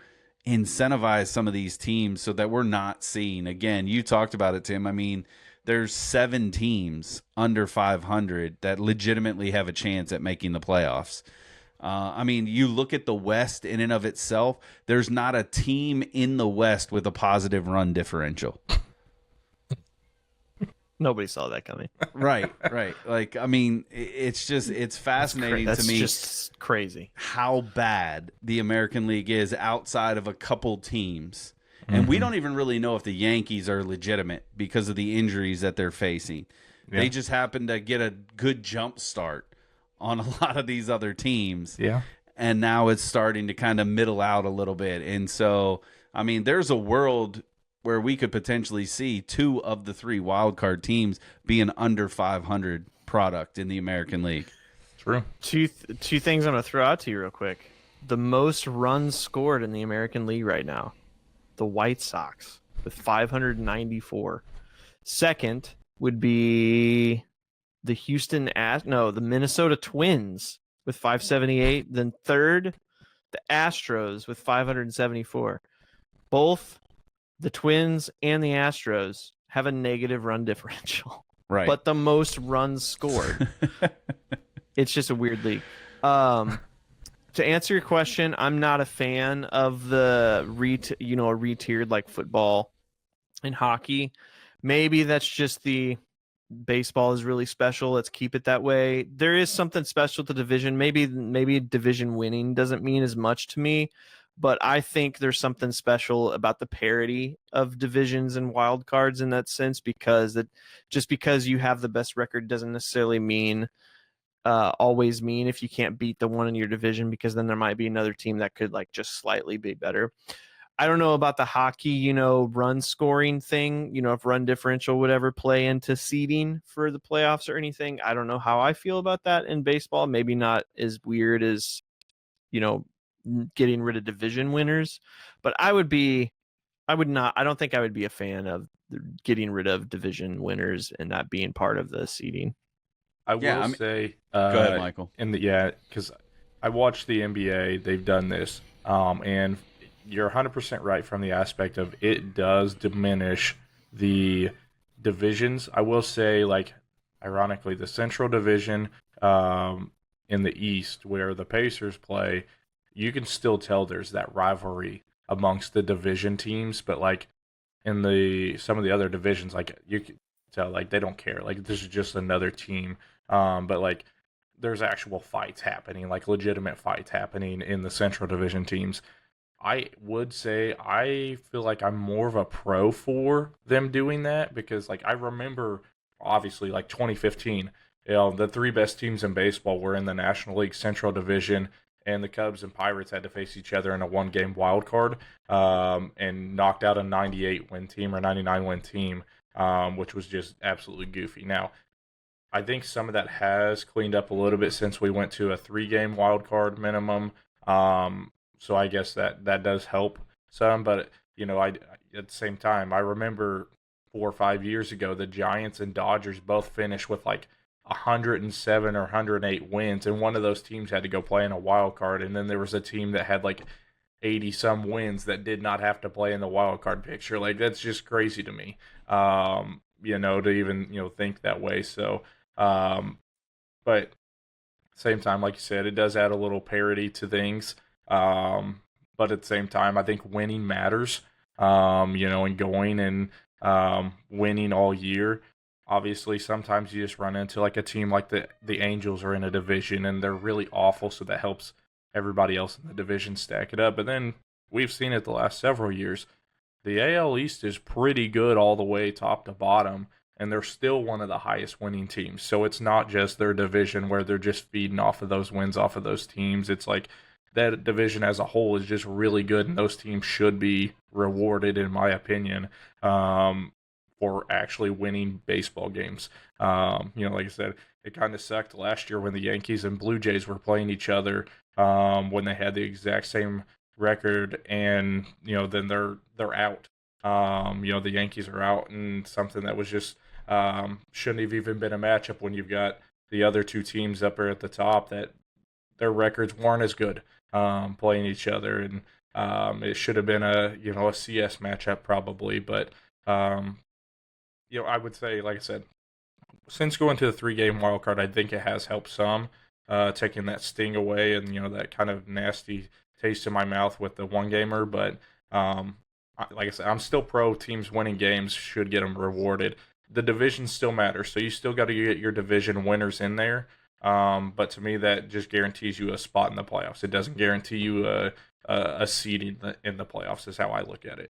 S5: incentivize some of these teams so that we're not seeing, again, you talked about it, Tim. I mean, there's 7 teams under 500 that legitimately have a chance at making the playoffs. I mean, you look at the West in and of itself, there's not a team in the West with a positive run differential.
S3: Nobody saw that coming.
S5: Right. Like, I mean, it's fascinating
S3: That's
S5: to me
S3: just crazy.
S5: how bad the American League is outside of a couple teams. And we don't even really know if the Yankees are legitimate because of the injuries that they're facing.
S4: Yeah.
S5: They just happen to get a good jump start on a lot of these other teams.
S4: Yeah.
S5: And now it's starting to kind of middle out a little bit. And so, I mean, there's a world where we could potentially see 2 of the 3 wild card teams be an under 500 product in the American League.
S4: True.
S3: Two things I'm going to throw out to you real quick. The most runs scored in the American League right now, the White Sox with 594. Second would be the Minnesota Twins with 578. Then third, the Astros with 574. Both the Twins and the Astros have a negative run differential,
S5: Right.
S3: but the most runs scored. It's just a weird league. To answer your question, I'm not a fan of the re-tiered like football and hockey. Maybe that's just the baseball is really special. Let's keep it that way. There is something special to division. Maybe division winning doesn't mean as much to me, but I think there's something special about the parity of divisions and wild cards in that sense, because just because you have the best record doesn't necessarily always mean if you can't beat the one in your division, because then there might be another team that could like just slightly be better. I don't know about the hockey, run scoring thing, if run differential would ever play into seeding for the playoffs or anything. I don't know how I feel about that in baseball. Maybe not as weird as, getting rid of division winners, but I don't think I would be a fan of getting rid of division winners and that being part of the seeding.
S4: I will say,
S5: go ahead, Michael.
S4: Because I watched the NBA, they've done this, and you're 100% right from the aspect of it does diminish the divisions. I will say, like, ironically, the Central Division in the East, where the Pacers play, you can still tell there's that rivalry amongst the division teams, but like in some of the other divisions, like you can tell, like they don't care. Like this is just another team. But like there's actual fights happening, like legitimate fights happening in the Central Division teams. I would say I feel like I'm more of a pro for them doing that, because like I remember obviously like 2015, the 3 best teams in baseball were in the National League Central Division, and the Cubs and Pirates had to face each other in a 1-game wild card, and knocked out a 98-win team or 99-win team, which was just absolutely goofy. Now, I think some of that has cleaned up a little bit since we went to a 3-game wild card minimum. So I guess that does help some. But, at the same time, I remember 4 or 5 years ago, the Giants and Dodgers both finished with like 107 or 108 wins, and one of those teams had to go play in a wild card, and then there was a team that had like 80 some wins that did not have to play in the wild card picture. Like that's just crazy to me, to even think that way. So but same time, like you said, it does add a little parity to things, but at the same time I think winning matters, and going and winning all year. Obviously, sometimes you just run into like a team like the Angels are in a division and they're really awful, so that helps everybody else in the division stack it up. But then we've seen it the last several years. The AL East is pretty good all the way top to bottom, and they're still one of the highest winning teams. So it's not just their division where they're just feeding off of those wins off of those teams. It's like that division as a whole is just really good, and those teams should be rewarded, in my opinion, for actually winning baseball games. Like I said, it kind of sucked last year when the Yankees and Blue Jays were playing each other, when they had the exact same record, and then they're out. The Yankees are out, and something that was just shouldn't have even been a matchup when you've got the other 2 teams up there at the top that their records weren't as good playing each other, and it should have been a CS matchup probably, but I would say, like I said, since going to the 3-game wild card, I think it has helped some, taking that sting away and that kind of nasty taste in my mouth with the 1-gamer. But like I said, I'm still pro teams winning games should get them rewarded. the division still matters. So you still got to get your division winners in there. But to me, that just guarantees you a spot in the playoffs. It doesn't guarantee you a seed in the playoffs, is how I look at it.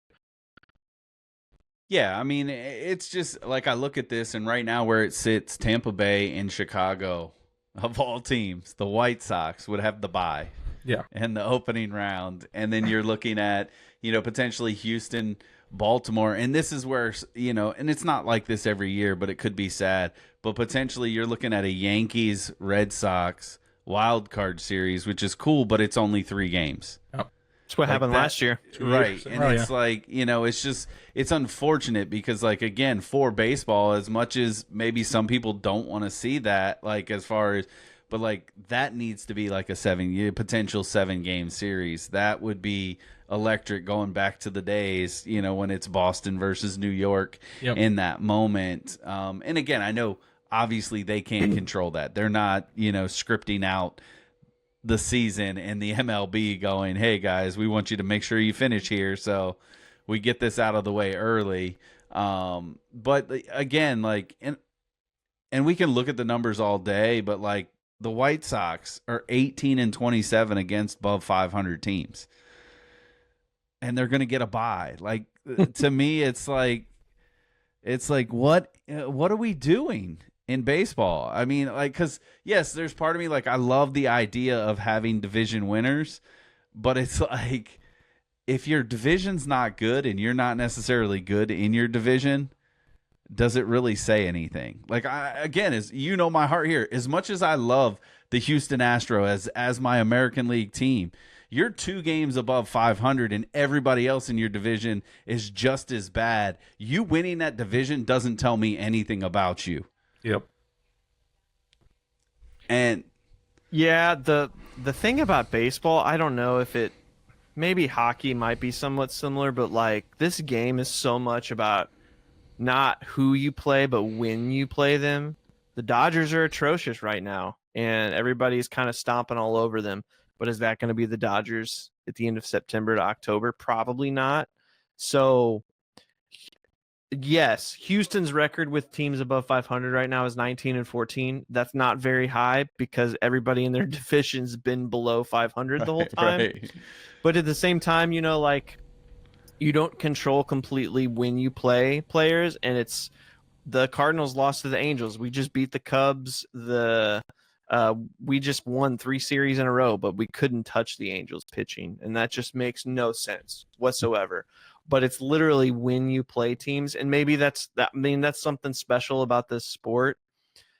S5: Yeah, I mean, it's just like I look at this, and right now where it sits, Tampa Bay and Chicago, of all teams, the White Sox would have the bye.
S4: Yeah.
S5: And the opening round. And then you're looking at, potentially Houston, Baltimore. And this is where, and it's not like this every year, but it could be sad. But potentially you're looking at a Yankees, Red Sox wild card series, which is cool, but it's only 3 games.
S4: Yep.
S3: That's what happened last year.
S5: Right. And it's like, it's unfortunate because, like, again, for baseball, as much as maybe some people don't want to see that, like, as far as, but like that needs to be like a potential 7-game series. That would be electric going back to the days, when it's Boston versus New York in that moment. And again, I know obviously they can't control that. They're not, scripting out the season and the MLB going, hey guys, we want you to make sure you finish here. So we get this out of the way early. But again, like, and we can look at the numbers all day, but like the White Sox are 18-27 against above 500 teams. And they're going to get a bye. Like, to me, it's like, what are we doing in baseball? I mean, like, because yes, there's part of me, like, I love the idea of having division winners, but it's like, if your division's not good and you're not necessarily good in your division, does it really say anything? Like, again, as you know, my heart here, as much as I love the Houston Astros as my American League team, you're 2 games above 500 and everybody else in your division is just as bad. You winning that division doesn't tell me anything about you.
S4: Yep.
S5: And
S3: yeah, the thing about baseball, I don't know if it, maybe hockey might be somewhat similar, but like this game is so much about not who you play, but when you play them. The Dodgers are atrocious right now, and everybody's kind of stomping all over them. But is that going to be the Dodgers at the end of September to October? Probably not. So, yes, Houston's record with teams above 500 right now is 19-14. That's not very high because everybody in their division's been below 500 the whole time.
S5: Right.
S3: But at the same time, like, you don't control completely when you play players, and it's the Cardinals lost to the Angels. We just beat the Cubs. We just won 3 series in a row, but we couldn't touch the Angels pitching, and that just makes no sense whatsoever. But it's literally when you play teams, and maybe that's something special about this sport.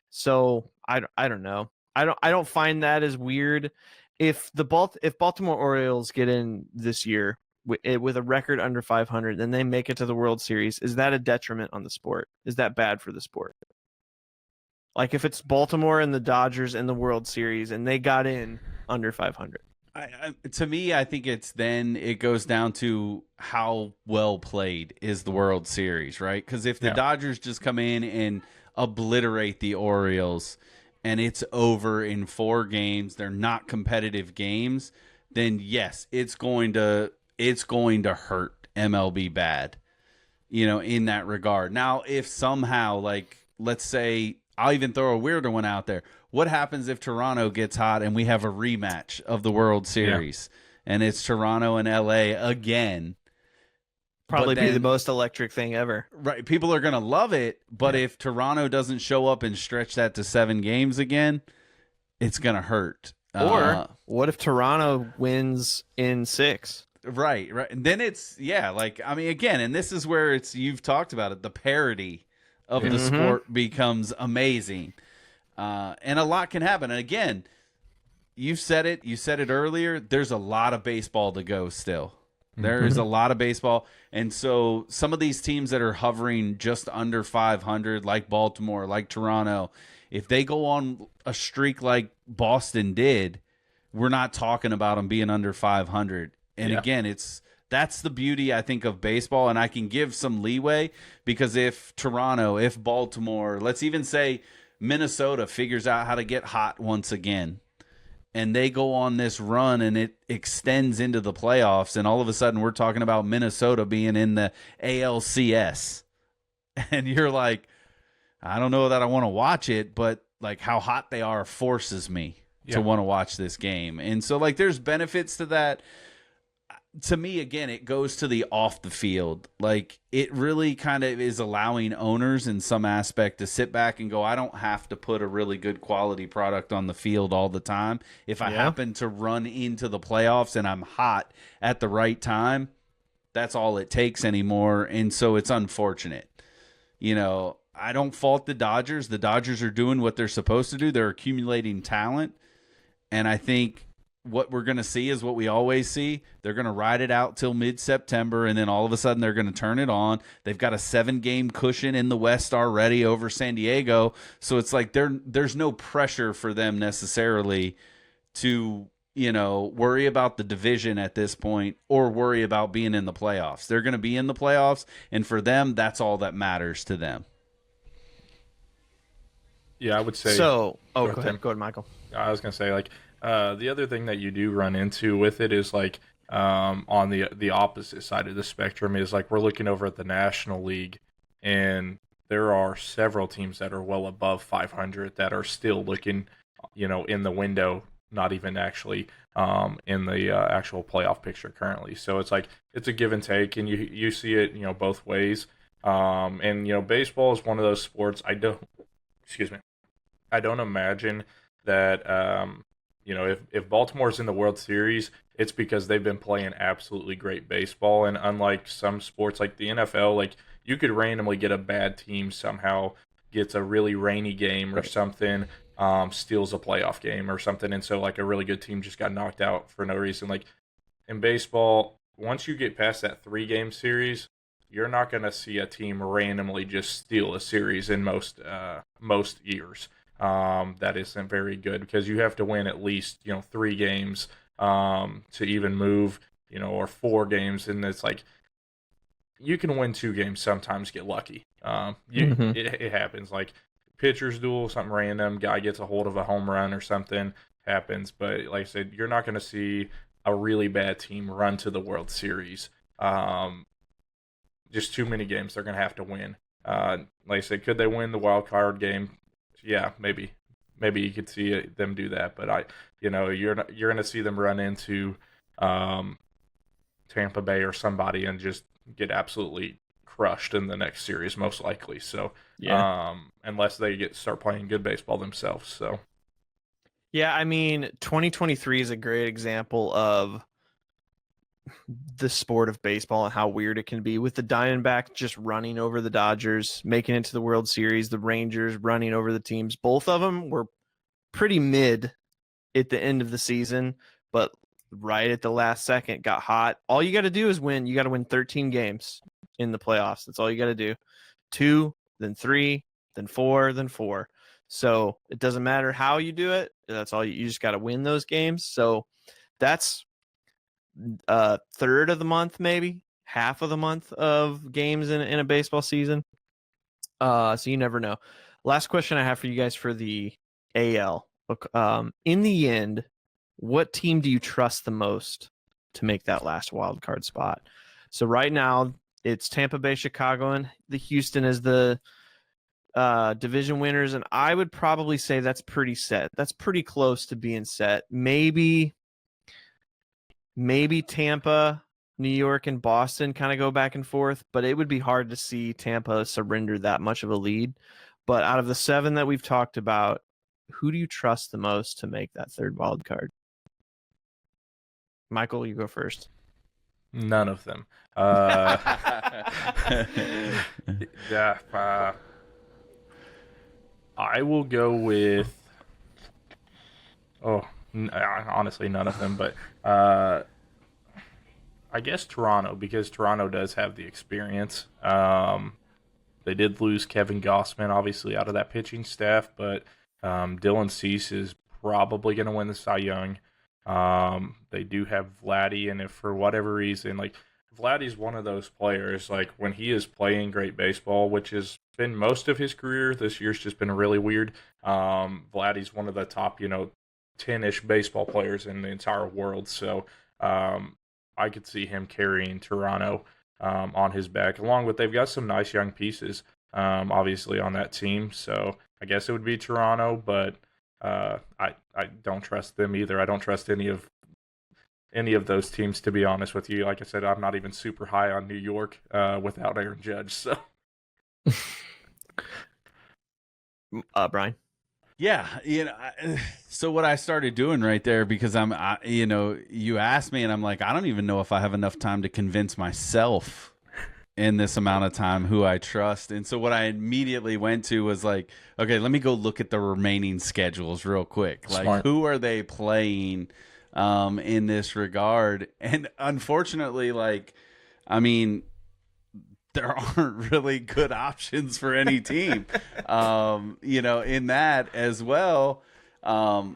S3: So I don't know. I don't find that as weird. If Baltimore Orioles get in this year with a record under 500, then they make it to the World Series. Is that a detriment on the sport? Is that bad for the sport? Like if it's Baltimore and the Dodgers in the World Series and they got in under 500.
S5: To me, I think it goes down to how well played is the World Series, right? Because if the Dodgers just come in and obliterate the Orioles and it's over in 4 games, they're not competitive games, then yes, it's going to hurt MLB bad, in that regard. Now, if somehow, like, let's say, I'll even throw a weirder one out there. What happens if Toronto gets hot and we have a rematch of the World Series and it's Toronto and LA again?
S3: Probably be the most electric thing ever.
S5: Right. People are going to love it. But if Toronto doesn't show up and stretch that to 7 games again, it's going to hurt.
S3: Or what if Toronto wins in 6?
S5: Right. And then it's, again, and this is where you've talked about it, the parody of the sport becomes amazing. And a lot can happen. And again, you said it earlier, there's a lot of baseball to go still. There is a lot of baseball. And so some of these teams that are hovering just under 500, like Baltimore, like Toronto, if they go on a streak like Boston did, we're not talking about them being under 500. And again, that's the beauty, I think, of baseball. And I can give some leeway because if Toronto, if Baltimore, let's even say Minnesota figures out how to get hot once again, and they go on this run and it extends into the playoffs, and all of a sudden we're talking about Minnesota being in the ALCS. And you're like, I don't know that I want to watch it, but like how hot they are forces me to want to watch this game. And so like there's benefits to that. To me, again, it goes to the off the field. Like it really kind of is allowing owners in some aspect to sit back and go, I don't have to put a really good quality product on the field all the time. If I happen to run into the playoffs and I'm hot at the right time, that's all it takes anymore. And so it's unfortunate. You know, I don't fault the Dodgers. The Dodgers are doing what they're supposed to do. They're accumulating talent. And I think what we're going to see is what we always see. They're going to ride it out till mid-September, and then all of a sudden they're going to turn it on. They've got a 7-game cushion in the West already over San Diego. So it's like there's no pressure for them necessarily to, you know, worry about the division at this point or worry about being in the playoffs. They're going to be in the playoffs, and for them, that's all that matters to them.
S4: Yeah, I would say.
S3: So, go ahead, Michael.
S4: I was going to say, like, the other thing that you do run into with it is like on the opposite side of the spectrum is like we're looking over at the National League, and there are several teams that are well above 500 that are still looking, you know, in the window, not even actually in the actual playoff picture currently. So it's like it's a give and take, and you see it, you know, both ways. And you know, baseball is one of those sports. I don't imagine that. You know, if Baltimore's in the World Series, it's because they've been playing absolutely great baseball. And unlike some sports like the NFL, like you could randomly get a bad team somehow gets a really rainy game or something, steals a playoff game or something. And so like a really good team just got knocked out for no reason. Like in baseball, once you get past that 3-game series, you're not going to see a team randomly just steal a series in most years. That isn't very good because you have to win at least, you know, 3 games to even move, you know, or 4 games, and it's like you can win 2 games, sometimes get lucky. It happens, like pitchers duel, something random, guy gets a hold of a home run or something happens, but like I said, you're not going to see a really bad team run to the World Series. Just too many games they're going to have to win. Like I said, could they win the wild card game? Yeah, maybe you could see them do that, but you're going to see them run into Tampa Bay or somebody and just get absolutely crushed in the next series, most likely. So, unless they start playing good baseball themselves. So,
S3: yeah, I mean, 2023 is a great example of the sport of baseball and how weird it can be, with the Diamondbacks just running over the Dodgers, making it to the World Series, the Rangers running over the teams. Both of them were pretty mid at the end of the season, but right at the last second got hot. All you got to do is win. You got to win 13 games in the playoffs. That's all you got to do. 2, then 3, then 4, then 4. So it doesn't matter how you do it. That's all you just got to win those games. So that's a third of the month, maybe half of the month of games in a baseball season. So you never know. Last question I have for you guys for the AL. In the end, what team do you trust the most to make that last wild card spot? So right now it's Tampa Bay, Chicago, and the Houston as the division winners, and I would probably say that's pretty set. That's pretty close to being set. Maybe Tampa, New York, and Boston kind of go back and forth, but it would be hard to see Tampa surrender that much of a lead. But out of the 7 that we've talked about, who do you trust the most to make that third wild card? Michael, you go first.
S4: None of them. I will go with. Honestly, none of them, but I guess Toronto, because Toronto does have the experience. They did lose Kevin Gossman, obviously, out of that pitching staff, but Dylan Cease is probably going to win the Cy Young. They do have Vladdy, and if for whatever reason, like Vladdy's one of those players, like when he is playing great baseball, which has been most of his career, this year's just been really weird. Vladdy's one of the top, 10-ish baseball players in the entire world. So I could see him carrying Toronto on his back, along with they've got some nice young pieces. obviously on that team. So I guess it would be Toronto, but I don't trust them either. I don't trust any of those teams, to be honest with you. Like I said, I'm not even super high on New York without Aaron Judge. So,
S3: Brian.
S5: Yeah, so what I started doing right there, because you asked me and I'm like, I don't even know if I have enough time to convince myself in this amount of time who I trust. And so what I immediately went to was like, okay, let me go look at the remaining schedules real quick. Like,
S4: Smart.
S5: who are they playing in this regard? And unfortunately, there aren't really good options for any team, in that as well. I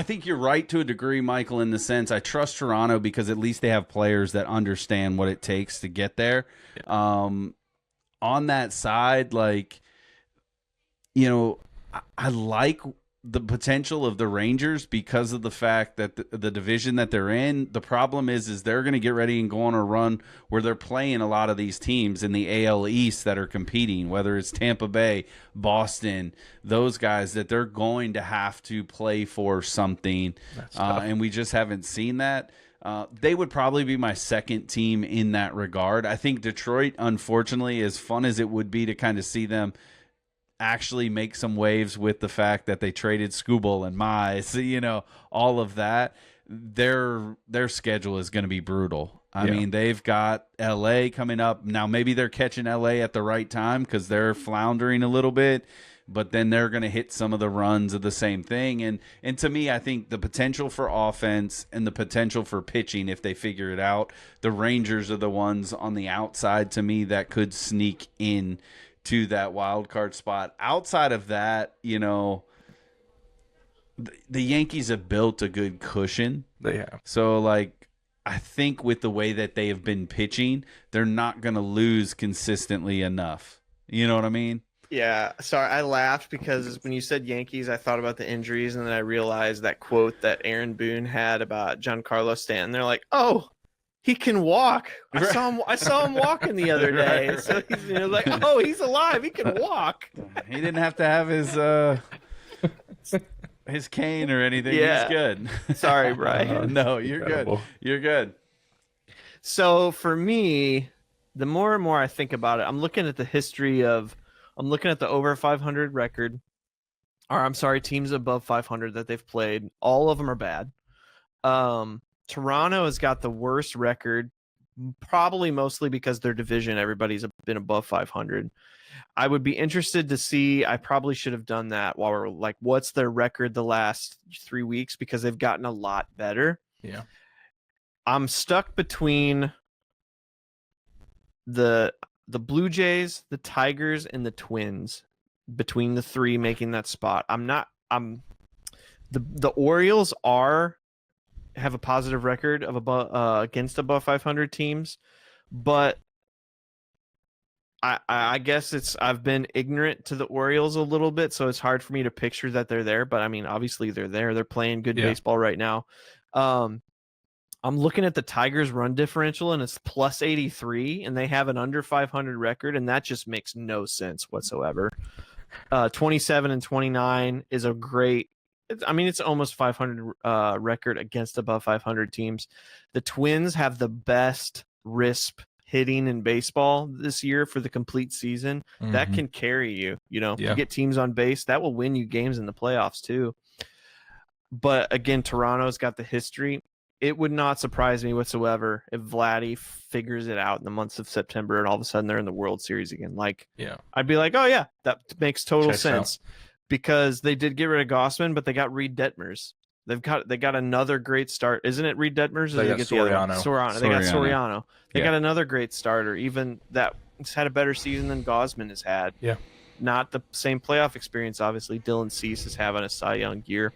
S5: think you're right to a degree, Michael, in the sense I trust Toronto because at least they have players that understand what it takes to get there. Yeah. On that side, I like the potential of the Rangers because of the fact that the division that they're in. The problem is they're going to get ready and go on a run where they're playing a lot of these teams in the AL East that are competing, whether it's Tampa Bay, Boston, those guys that they're going to have to play for something. And we just haven't seen that. They would probably be my second team in that regard. I think Detroit, unfortunately, as fun as it would be to kind of see them actually make some waves with the fact that they traded Skubal and Mize, all of that, their schedule is going to be brutal. I mean, they've got LA coming up. Now, maybe they're catching LA at the right time because they're floundering a little bit, but then they're going to hit some of the runs of the same thing. And to me, I think the potential for offense and the potential for pitching, if they figure it out, the Rangers are the ones on the outside to me that could sneak in to that wild card spot. Outside of that, the Yankees have built a good cushion.
S4: They have.
S5: So, I think with the way that they have been pitching, they're not going to lose consistently enough. You know what I mean?
S3: Yeah. Sorry, I laughed because when you said Yankees, I thought about the injuries, and then I realized that quote that Aaron Boone had about Giancarlo Stanton. They're like, oh, he can walk. I saw him walking the other day.
S5: Right.
S3: So he's like, oh, he's alive. He can walk.
S5: He didn't have to have his cane or anything.
S3: Yeah.
S5: He's good.
S3: Sorry, Brian.
S5: No, you're
S4: Incredible.
S5: good. You're good.
S3: So for me, the more and more I think about it, I'm looking at the over 500 record, or I'm sorry, teams above 500 that they've played. All of them are bad. Toronto has got the worst record, probably mostly because their division, everybody's been above 500. I would be interested to see, I probably should have done that while we're like, what's their record the last 3 weeks? Because they've gotten a lot better.
S4: Yeah.
S3: I'm stuck between the Blue Jays, the Tigers, and the Twins, between the three making that spot. The Orioles have a positive record of against above 500 teams, but I guess I've been ignorant to the Orioles a little bit, so it's hard for me to picture that they're there. But I mean, obviously they're there. They're playing good baseball right now. I'm looking at the Tigers' run differential, and it's plus 83, and they have an under 500 record, and that just makes no sense whatsoever. 27 and 29 is a great. It's almost 500 record against above 500 teams. The Twins have the best RISP hitting in baseball this year for the complete season. Mm-hmm. That can carry you. You get teams on base. That will win you games in the playoffs too. But again, Toronto's got the history. It would not surprise me whatsoever if Vladdy figures it out in the months of September and all of a sudden they're in the World Series again. I'd be like, oh yeah, that makes total sense. Because they did get rid of Gossman, but they got Reed Detmers. They got another great start. Isn't it Reed Detmers? Or
S4: they
S3: got
S4: Soriano.
S3: Soriano. They got Soriano. They got another great starter, even that's had a better season than Gossman has had.
S4: Yeah.
S3: Not the same playoff experience, obviously. Dylan Cease is having a Cy Young year.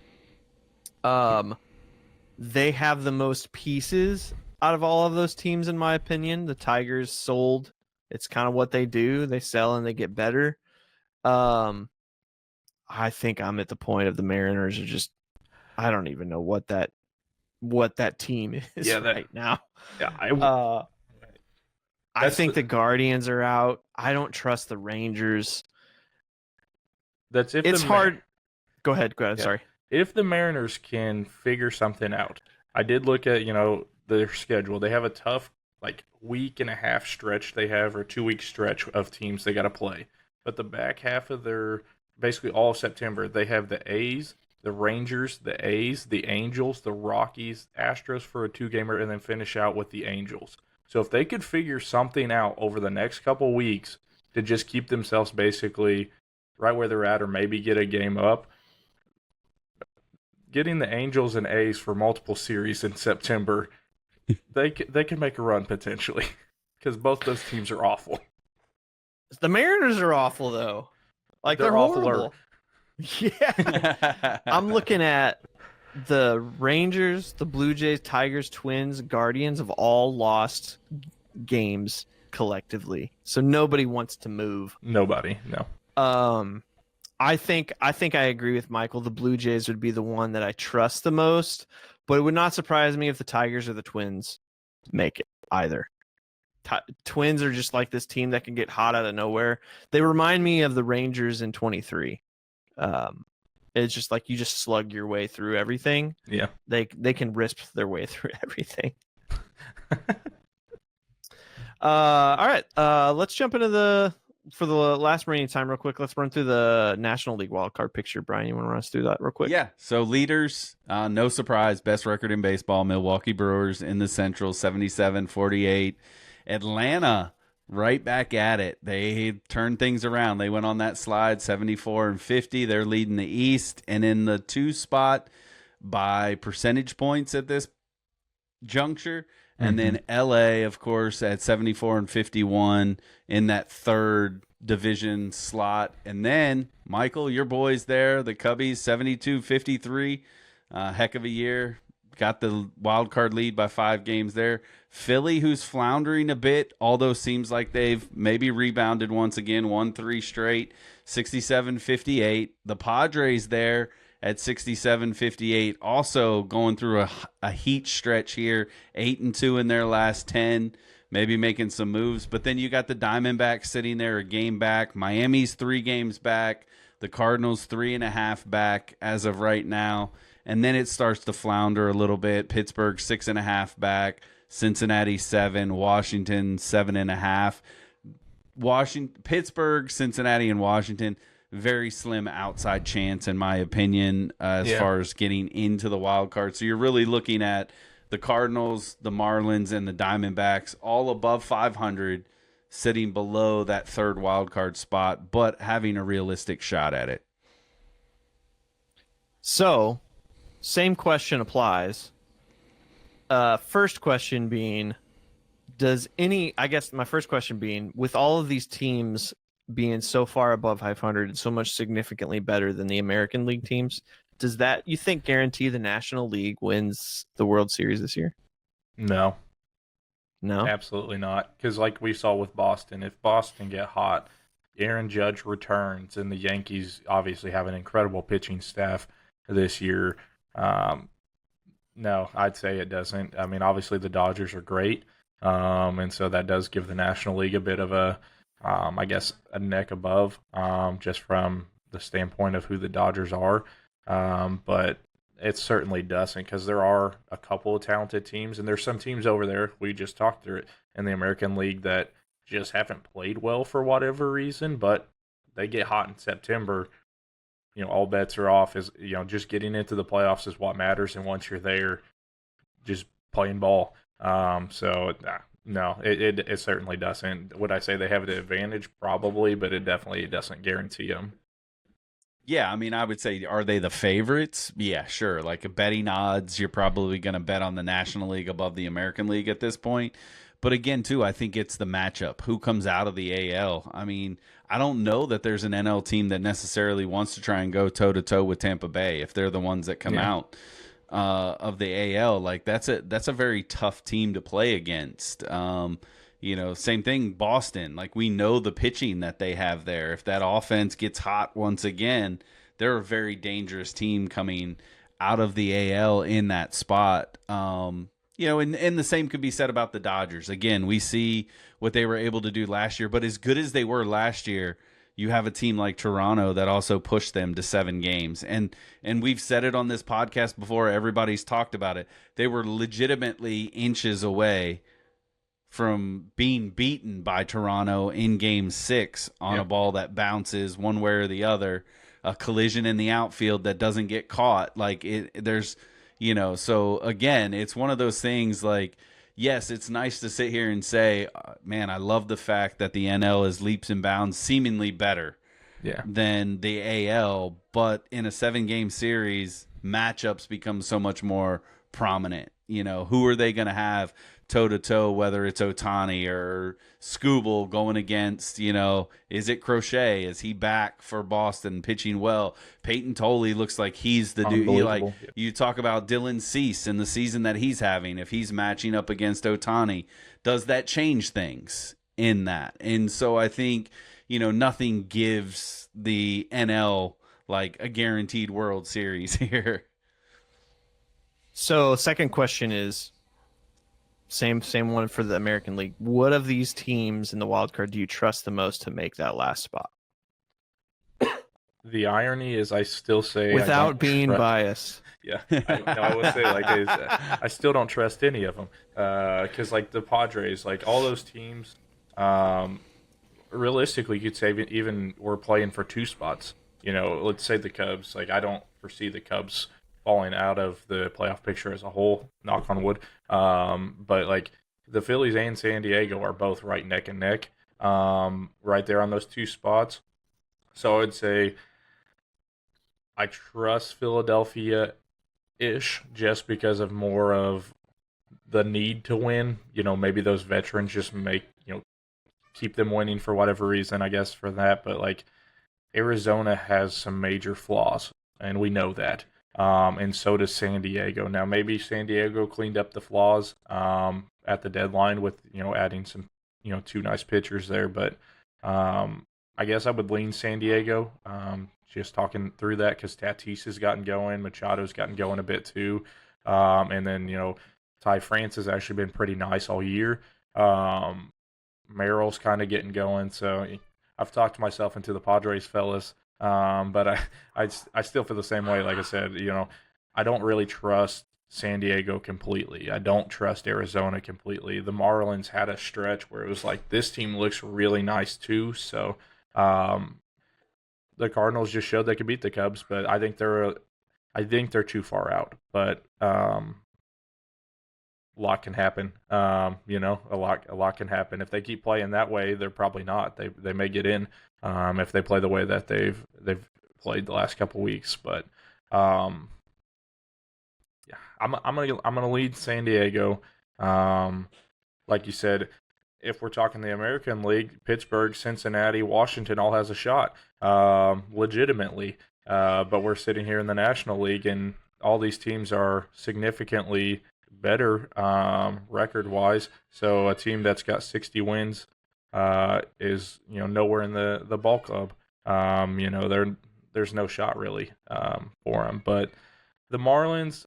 S3: They have the most pieces out of all of those teams, in my opinion. The Tigers sold. It's kind of what they do. They sell and they get better. I think I'm at the point of the Mariners are just, I don't even know what that team is right now.
S4: Yeah,
S3: I think the Guardians are out. I don't trust the Rangers.
S4: That's if
S3: It's hard. Go ahead.
S4: Yeah.
S3: Sorry.
S4: If the Mariners can figure something out, I did look at their schedule. They have a tough week and a half stretch. They have or 2 week stretch of teams they got to play. But the back half of their basically all of September, they have the A's, the Rangers, the A's, the Angels, the Rockies, Astros for a 2-gamer, and then finish out with the Angels. So if they could figure something out over the next couple weeks to just keep themselves basically right where they're at, or maybe get a game up, getting the Angels and A's for multiple series in September, they can make a run potentially, because both those teams are awful.
S3: The Mariners are awful though. They're
S4: awful.
S3: horrible. Yeah. I'm looking at the Rangers, the Blue Jays, Tigers, Twins, Guardians have all lost games collectively. So nobody wants to move.
S4: Nobody, no.
S3: I think I agree with Michael. The Blue Jays would be the one that I trust the most, but it would not surprise me if the Tigers or the Twins make it either. Twins are just like this team that can get hot out of nowhere. They remind me of the Rangers in 23. It's just like you just slug your way through everything.
S4: Yeah.
S3: They can risp their way through everything. All right. Let's jump into for the last remaining time real quick. Let's run through the National League wildcard picture. Brian, you want to run us through that real quick?
S5: Yeah. So leaders, no surprise, best record in baseball, Milwaukee Brewers in the Central, 77-48. Atlanta right back at it. They turned things around. They went on that slide, 74-50. They're leading the East, and in the 2 spot by percentage points at this juncture. And then LA, of course, at 74-51 in that 3rd division slot. And then, Michael, your boys there, the Cubbies, 72-53. Heck of a year. Got the wild card lead by 5 games there. Philly, who's floundering a bit, although seems like they've maybe rebounded once again, won 3 straight, 67-58. The Padres there at 67-58, also going through a heat stretch here, 8-2 in their last 10, maybe making some moves. But then you got the Diamondbacks sitting there a game back. Miami's 3 games back. The Cardinals 3.5 back as of right now. And then it starts to flounder a little bit. Pittsburgh 6.5 back. Cincinnati 7. Washington 7.5. Pittsburgh, Cincinnati, and Washington, very slim outside chance in my opinion as far as getting into the wild card. So you're really looking at the Cardinals, the Marlins, and the Diamondbacks all above 500, sitting below that 3rd wild card spot, but having a realistic shot at it.
S3: So, same question applies. First question being, I guess my first question being, with all of these teams being so far above 500 and so much significantly better than the American League teams, does that, you think, guarantee the National League wins the World Series this year?
S4: No.
S3: No?
S4: Absolutely not. Because like we saw with Boston, if Boston get hot, Aaron Judge returns, and the Yankees obviously have an incredible pitching staff this year. No, I'd say it doesn't. I mean, obviously the Dodgers are great, and so that does give the National League a bit of a, I guess, a neck above, just from the standpoint of who the Dodgers are. But it certainly doesn't, because there are a couple of talented teams, and there's some teams over there, we just talked through it, in the American League that just haven't played well for whatever reason, but they get hot in September. All bets are off. Just getting into the playoffs is what matters, and once you're there, just playing ball. No, it certainly doesn't. Would I say they have the advantage? Probably, but it definitely doesn't guarantee them.
S5: Yeah, I mean, I would say, are they the favorites? Yeah, sure. Like a betting odds, you're probably going to bet on the National League above the American League at this point. But again, too, I think it's the matchup. Who comes out of the AL? I mean, I don't know that there's an NL team that necessarily wants to try and go toe-to-toe with Tampa Bay if they're the ones that come out of the AL. Like, that's a very tough team to play against. Same thing, Boston. Like, we know the pitching that they have there. If that offense gets hot once again, they're a very dangerous team coming out of the AL in that spot. You know, and the same could be said about the Dodgers. Again, we see what they were able to do last year, but as good as they were last year, you have a team like Toronto that also pushed them to 7 games. And we've said it on this podcast before. Everybody's talked about it. They were legitimately inches away from being beaten by Toronto in Game 6 on a ball that bounces one way or the other, a collision in the outfield that doesn't get caught. Like, there's, you know, so again, it's one of those things like, yes, it's nice to sit here and say, man, I love the fact that the NL is leaps and bounds seemingly better than the AL, but in a 7-game series, matchups become so much more prominent. You know, who are they going to have toe-to-toe, whether it's Ohtani or Skubal going against, you know, is it Crochet? Is he back for Boston pitching well? Peyton Tolley looks like he's the dude. Like, you talk about Dylan Cease and the season that he's having. If he's matching up against Ohtani, does that change things in that? And so I think, you know, nothing gives the NL like a guaranteed World Series here.
S3: So second question is same one for the American League. What of these teams in the wild card do you trust the most to make that last spot?
S4: The irony is, I still say
S3: without being biased.
S4: Yeah, I would say like I still don't trust any of them because like the Padres, like all those teams, realistically, you could say even we're playing for 2 spots. You know, let's say the Cubs. Like I don't foresee the Cubs falling out of the playoff picture as a whole, knock on wood. But like the Phillies and San Diego are both right neck and neck, right there on those 2 spots. So I'd say I trust Philadelphia-ish just because of more of the need to win. You know, maybe those veterans just keep them winning for whatever reason, I guess, for that. But like Arizona has some major flaws, and we know that. And so does San Diego. Now, maybe San Diego cleaned up the flaws at the deadline with, adding some, 2 nice pitchers there. But I guess I would lean San Diego, just talking through that because Tatis has gotten going. Machado's gotten going a bit too. And then, Ty France has actually been pretty nice all year. Merrill's kind of getting going. So I've talked myself into the Padres fellas. But I still feel the same way. Like I said, I don't really trust San Diego completely. I don't trust Arizona completely. The Marlins had a stretch where it was like, this team looks really nice too. So, the Cardinals just showed they could beat the Cubs, but I think they're too far out. But, a lot can happen. A lot can happen. If they keep playing that way, they're probably not. They may get in. If they play the way that they've played the last couple weeks, but I'm gonna lead San Diego. Like you said, if we're talking the American League, Pittsburgh, Cincinnati, Washington all has a shot, legitimately. But we're sitting here in the National League, and all these teams are significantly better record-wise. So a team that's got 60 wins is nowhere in the ball club. There's no shot really for them. But the Marlins,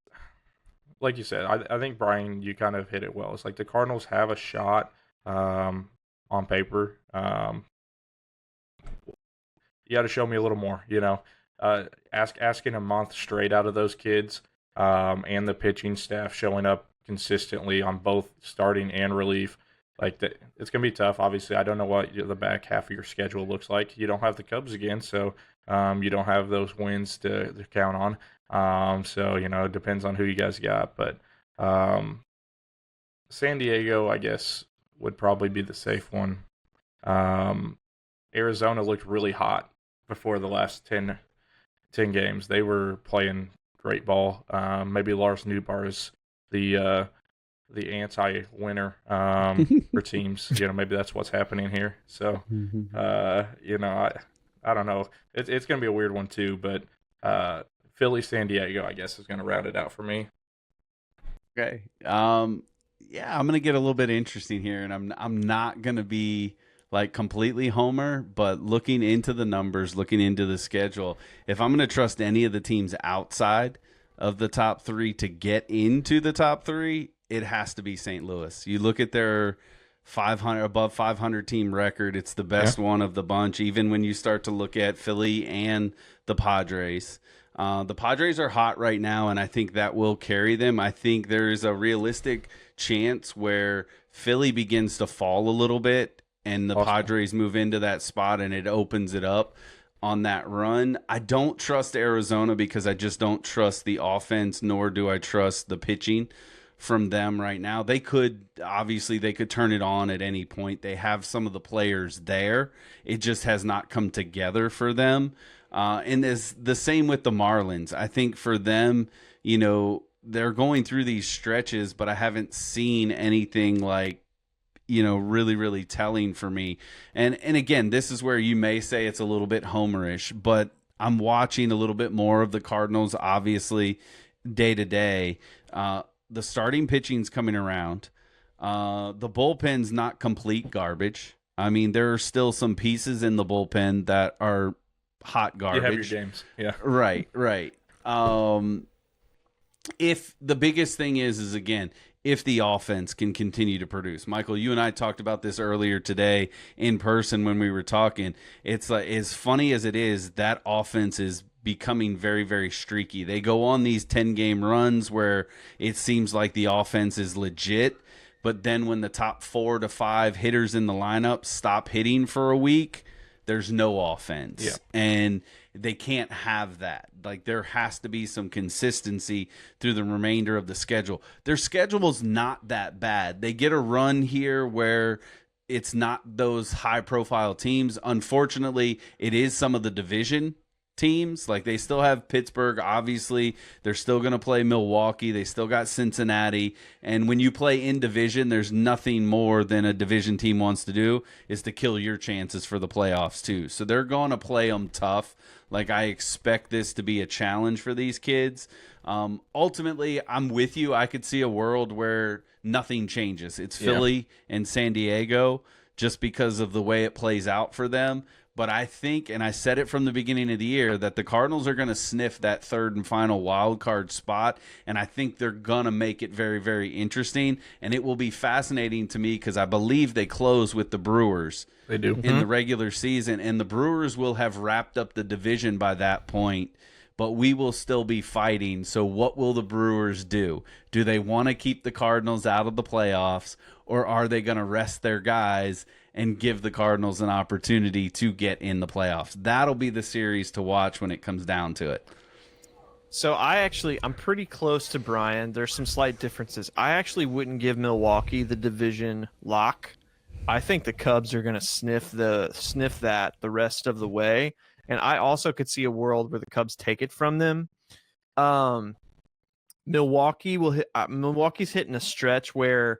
S4: like you said, I think Brian, you kind of hit it well. It's like the Cardinals have a shot on paper. You got to show me a little more. Asking a month straight out of those kids and the pitching staff showing up consistently on both starting and relief. It's going to be tough. Obviously, I don't know what the back half of your schedule looks like. You don't have the Cubs again, so you don't have those wins to count on. So, it depends on who you guys got. But San Diego, I guess, would probably be the safe one. Arizona looked really hot before the last 10 games. They were playing great ball. Maybe Lars Nootbaar is the anti-winner for teams. Maybe that's what's happening here. So, I don't know. It's going to be a weird one too, but Philly, San Diego, I guess, is going to round it out for me.
S5: Okay. I'm going to get a little bit interesting here, and I'm not going to be like completely homer, but looking into the numbers, looking into the schedule, if I'm going to trust any of the teams outside of the top 3 to get into the top 3, it has to be St. Louis. You look at their 500 above 500 team record, it's the best one of the bunch, even when you start to look at Philly and the Padres. The Padres are hot right now, and I think that will carry them. I think there's a realistic chance where Philly begins to fall a little bit and the Padres move into that spot and it opens it up on that run. I don't trust Arizona because I just don't trust the offense, nor do I trust the pitching from them right now. They could turn it on at any point. They have some of the players there. It just has not come together for them. And it's the same with the Marlins. I think for them, they're going through these stretches, but I haven't seen anything like, really, really telling for me. And again, this is where you may say it's a little bit homerish, but I'm watching a little bit more of the Cardinals, obviously, day to day. The starting pitching's coming around. The bullpen's not complete garbage. I mean, there are still some pieces in the bullpen that are hot garbage.
S4: You have your games. Yeah.
S5: Right. If the biggest thing is again, if the offense can continue to produce. Michael, you and I talked about this earlier today in person when we were talking. It's like, as funny as it is, that offense is becoming very, very streaky. They go on these 10-game runs where it seems like the offense is legit, but then when the top 4 to 5 hitters in the lineup stop hitting for a week, there's no offense.
S4: Yeah.
S5: And they can't have that. Like, there has to be some consistency through the remainder of the schedule. Their schedule's not that bad. They get a run here where it's not those high-profile teams. Unfortunately, it is some of the division teams. Like, they still have Pittsburgh, obviously. They're still going to play Milwaukee. They still got Cincinnati. And when you play in division, there's nothing more than a division team wants to do is to kill your chances for the playoffs too. So they're going to play them tough. Like, I expect this to be a challenge for these kids. Ultimately, I'm with you. I could see a world where nothing changes. It's Philly and San Diego just because of the way it plays out for them. But I think, and I said it from the beginning of the year, that the Cardinals are going to sniff that third and final wild card spot, and I think they're going to make it very, very interesting. And it will be fascinating to me because I believe they close with the Brewers.
S4: They do.
S5: In the regular season, and the Brewers will have wrapped up the division by that point, but we will still be fighting. So what will the Brewers do? Do they want to keep the Cardinals out of the playoffs, or are they going to rest their guys and give the Cardinals an opportunity to get in the playoffs? That'll be the series to watch when it comes down to it.
S3: So I'm pretty close to Brian. There's some slight differences. I actually wouldn't give Milwaukee the division lock. I think the Cubs are going to sniff that the rest of the way, and I also could see a world where the Cubs take it from them. Milwaukee's hitting a stretch where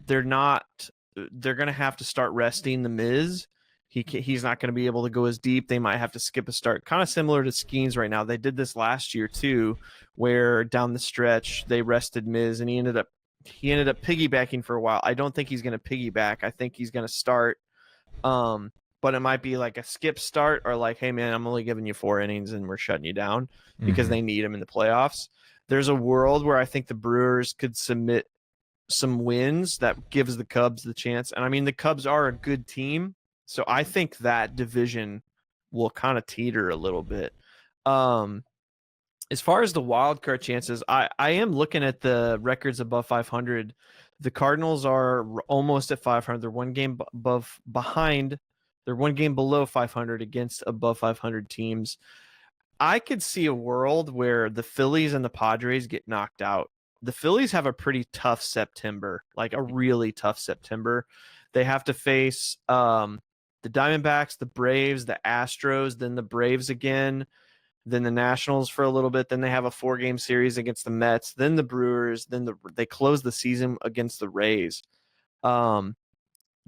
S3: they're going to have to start resting the Miz. He's not going to be able to go as deep. They might have to skip a start, kind of similar to Skeens right now. They did this last year too, where down the stretch they rested Miz, and he ended up piggybacking for a while. I don't think he's going to piggyback. I think he's going to start. But it might be like a skip start, or like, hey man, I'm only giving you 4 innings and we're shutting you down because they need him in the playoffs. There's a world where I think the Brewers could submit some wins that gives the Cubs the chance. And I mean, the Cubs are a good team, so I think that division will kind of teeter a little bit. As far as the wild card chances, I am looking at the records above 500. The Cardinals are almost at 500. They're one game behind. They're one game below 500 against above 500 teams. I could see a world where the Phillies and the Padres get knocked out. The Phillies have a pretty tough September, like a really tough September. They have to face the Diamondbacks, the Braves, the Astros, then the Braves again, then the Nationals for a little bit. Then they have a 4-game series against the Mets, then the Brewers, then they close the season against the Rays.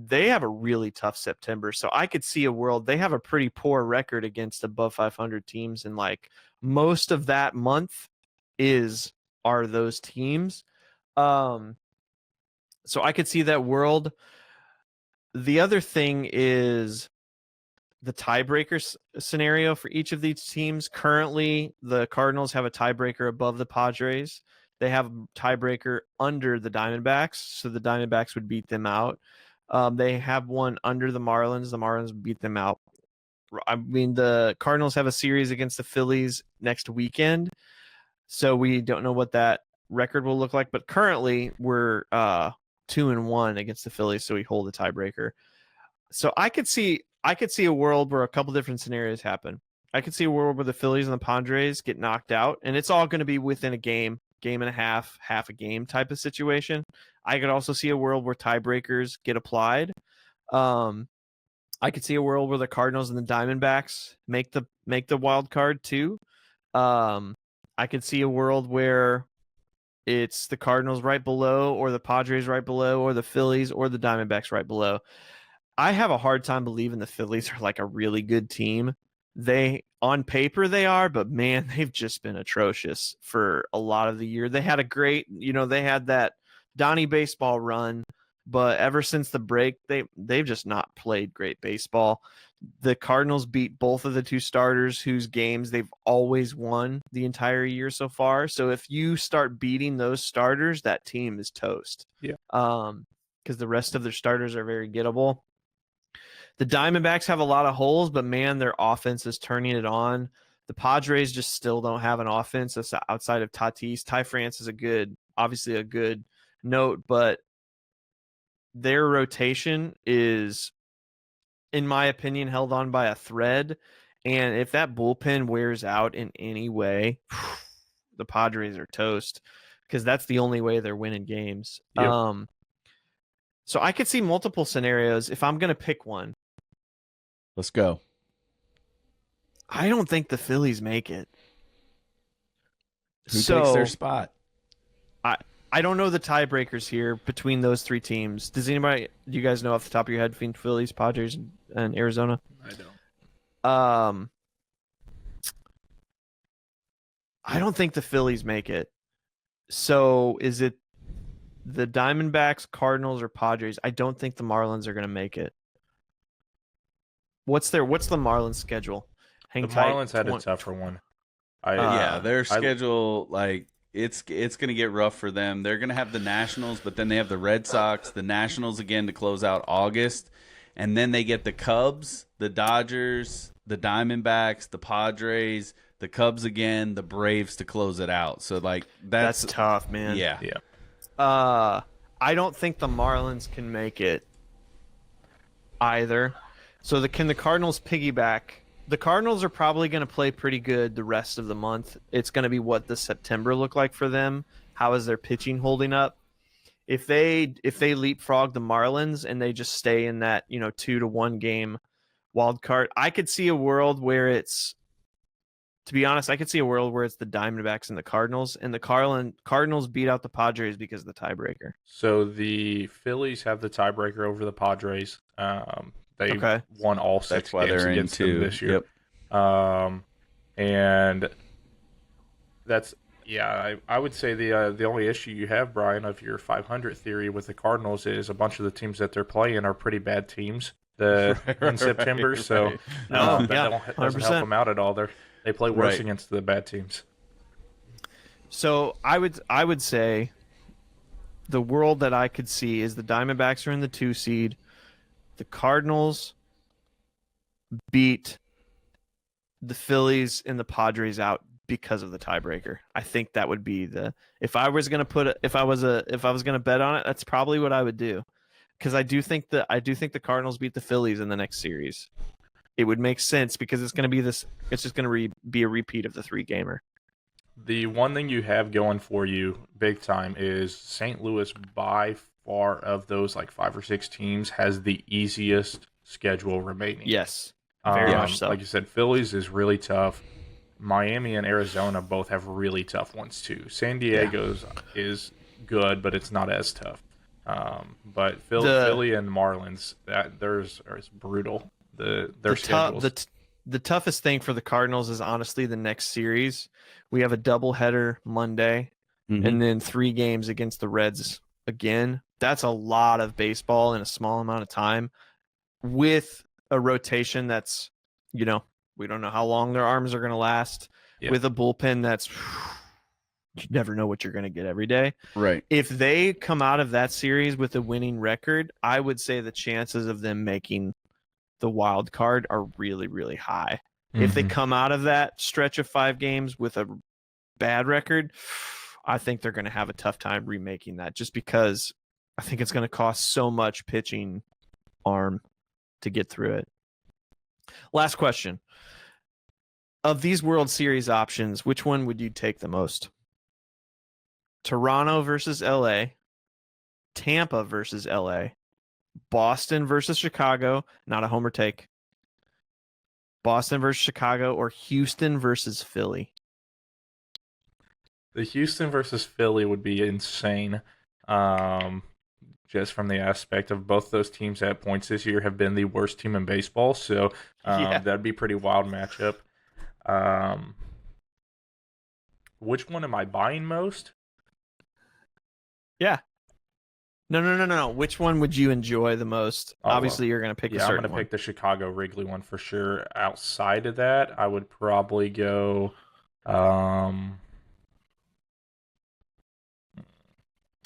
S3: They have a really tough September. So I could see a world. They have a pretty poor record against above 500 teams. And like most of that month are those teams. So I could see that world. The other thing is the tiebreaker scenario for each of these teams. Currently, the Cardinals have a tiebreaker above the Padres. they have a tiebreaker under the Diamondbacks, so the Diamondbacks would beat them out. They have one under the Marlins. The Marlins beat them out. I mean, the Cardinals have a series against the Phillies next weekend, so we don't know what that record will look like. But currently, we're 2-1 against the Phillies, so we hold the tiebreaker. So I could see a world where a couple different scenarios happen. I could see a world where the Phillies and the Padres get knocked out, and it's all going to be within a game and a half a game type of situation. I could also see a world where tiebreakers get applied. I could see a world where the Cardinals and the Diamondbacks make the wild card too. I could see a world where it's the Cardinals right below, or the Padres right below, or the Phillies or the Diamondbacks right below. I have a hard time believing the Phillies are like a really good team. They, on paper, they are, but man, they've just been atrocious for a lot of the year. They had a great, they had that Donnie baseball run, but ever since the break, they've just not played great baseball. The Cardinals beat both of the two starters whose games they've always won the entire year so far. So if you start beating those starters, that team is toast.
S4: Yeah.
S3: Because the rest of their starters are very gettable. The Diamondbacks have a lot of holes, but man, their offense is turning it on. The Padres just still don't have an offense outside of Tatis. Ty France is obviously a good note, but their rotation is, in my opinion, held on by a thread. And if that bullpen wears out in any way, the Padres are toast, because that's the only way they're winning games.
S4: Yep.
S3: So I could see multiple scenarios. If I'm going to pick one,
S5: Let's go.
S3: I don't think the Phillies make it.
S5: Who takes their spot?
S3: I don't know the tiebreakers here between those three teams. Do you guys know off the top of your head between Phillies, Padres, and Arizona?
S4: I don't.
S3: I don't think the Phillies make it. So is it the Diamondbacks, Cardinals, or Padres? I don't think the Marlins are going to make it. What's the Marlins schedule?
S4: The Marlins had a tougher one.
S5: Their schedule, it's going to get rough for them. They're going to have the Nationals, but then they have the Red Sox, the Nationals again to close out August, and then they get the Cubs, the Dodgers, the Diamondbacks, the Padres, the Cubs again, the Braves to close it out. So that's
S3: tough, man.
S5: Yeah.
S3: I don't think the Marlins can make it either. So can the Cardinals piggyback? The Cardinals are probably going to play pretty good the rest of the month. It's going to be what does September look like for them? How is their pitching holding up? If they leapfrog the Marlins and they just stay in that 2-1 game wild card, I could see a world where it's, to be honest, I could see a world where it's the Diamondbacks and the Cardinals, and the Cardinals beat out the Padres because of the tiebreaker.
S4: So the Phillies have the tiebreaker over the Padres. They won all 6
S5: That's why
S4: games
S5: they're
S4: against
S5: in
S4: them
S5: 2.
S4: this year. Yep. And that's I would say the only issue you have, Brian, of your 500 theory with the Cardinals is a bunch of the teams that they're playing are pretty bad teams in September. So that doesn't help them out at all. They play worse against the bad teams.
S3: So I would say the world that I could see is the Diamondbacks are in the 2 seed. The Cardinals beat the Phillies and the Padres out because of the tiebreaker. I think that would be if I was going to bet on it, that's probably what I would do. Because I do think the Cardinals beat the Phillies in the next series. It would make sense because it's going to be it's just going to be a repeat of the 3-gamer.
S4: The one thing you have going for you big time is St. Louis, by far of those 5 or 6 teams, has the easiest schedule remaining.
S3: Yes, very much so.
S4: Like you said, Phillies is really tough. Miami and Arizona both have really tough ones too. San Diego's is good, but it's not as tough. But Philly and Marlins, it's brutal. Their schedules.
S3: The toughest thing for the Cardinals is honestly the next series. We have a doubleheader Monday, and then 3 games against the Reds again. That's a lot of baseball in a small amount of time, with a rotation that's, we don't know how long their arms are going to last, with a bullpen that's you never know what you're going to get every day.
S5: Right.
S3: If they come out of that series with a winning record, I would say the chances of them making the wild card are really, really high. If they come out of that stretch of 5 games with a bad record, I think they're going to have a tough time remaking that, just because I think it's going to cost so much pitching arm to get through it. Last question. Of these World Series options, which one would you take the most? Toronto versus LA, Tampa versus LA, Boston versus Chicago, not a homer take. Boston versus Chicago, or Houston versus Philly?
S4: The Houston versus Philly would be insane. Just from the aspect of both those teams at points this year have been the worst team in baseball. So that'd be a pretty wild matchup. Which one am I buying most?
S3: Yeah. No. Which one would you enjoy the most? Obviously, you're going to pick a certain one.
S4: I'm going to pick the Chicago Wrigley one for sure. Outside of that, I would probably go...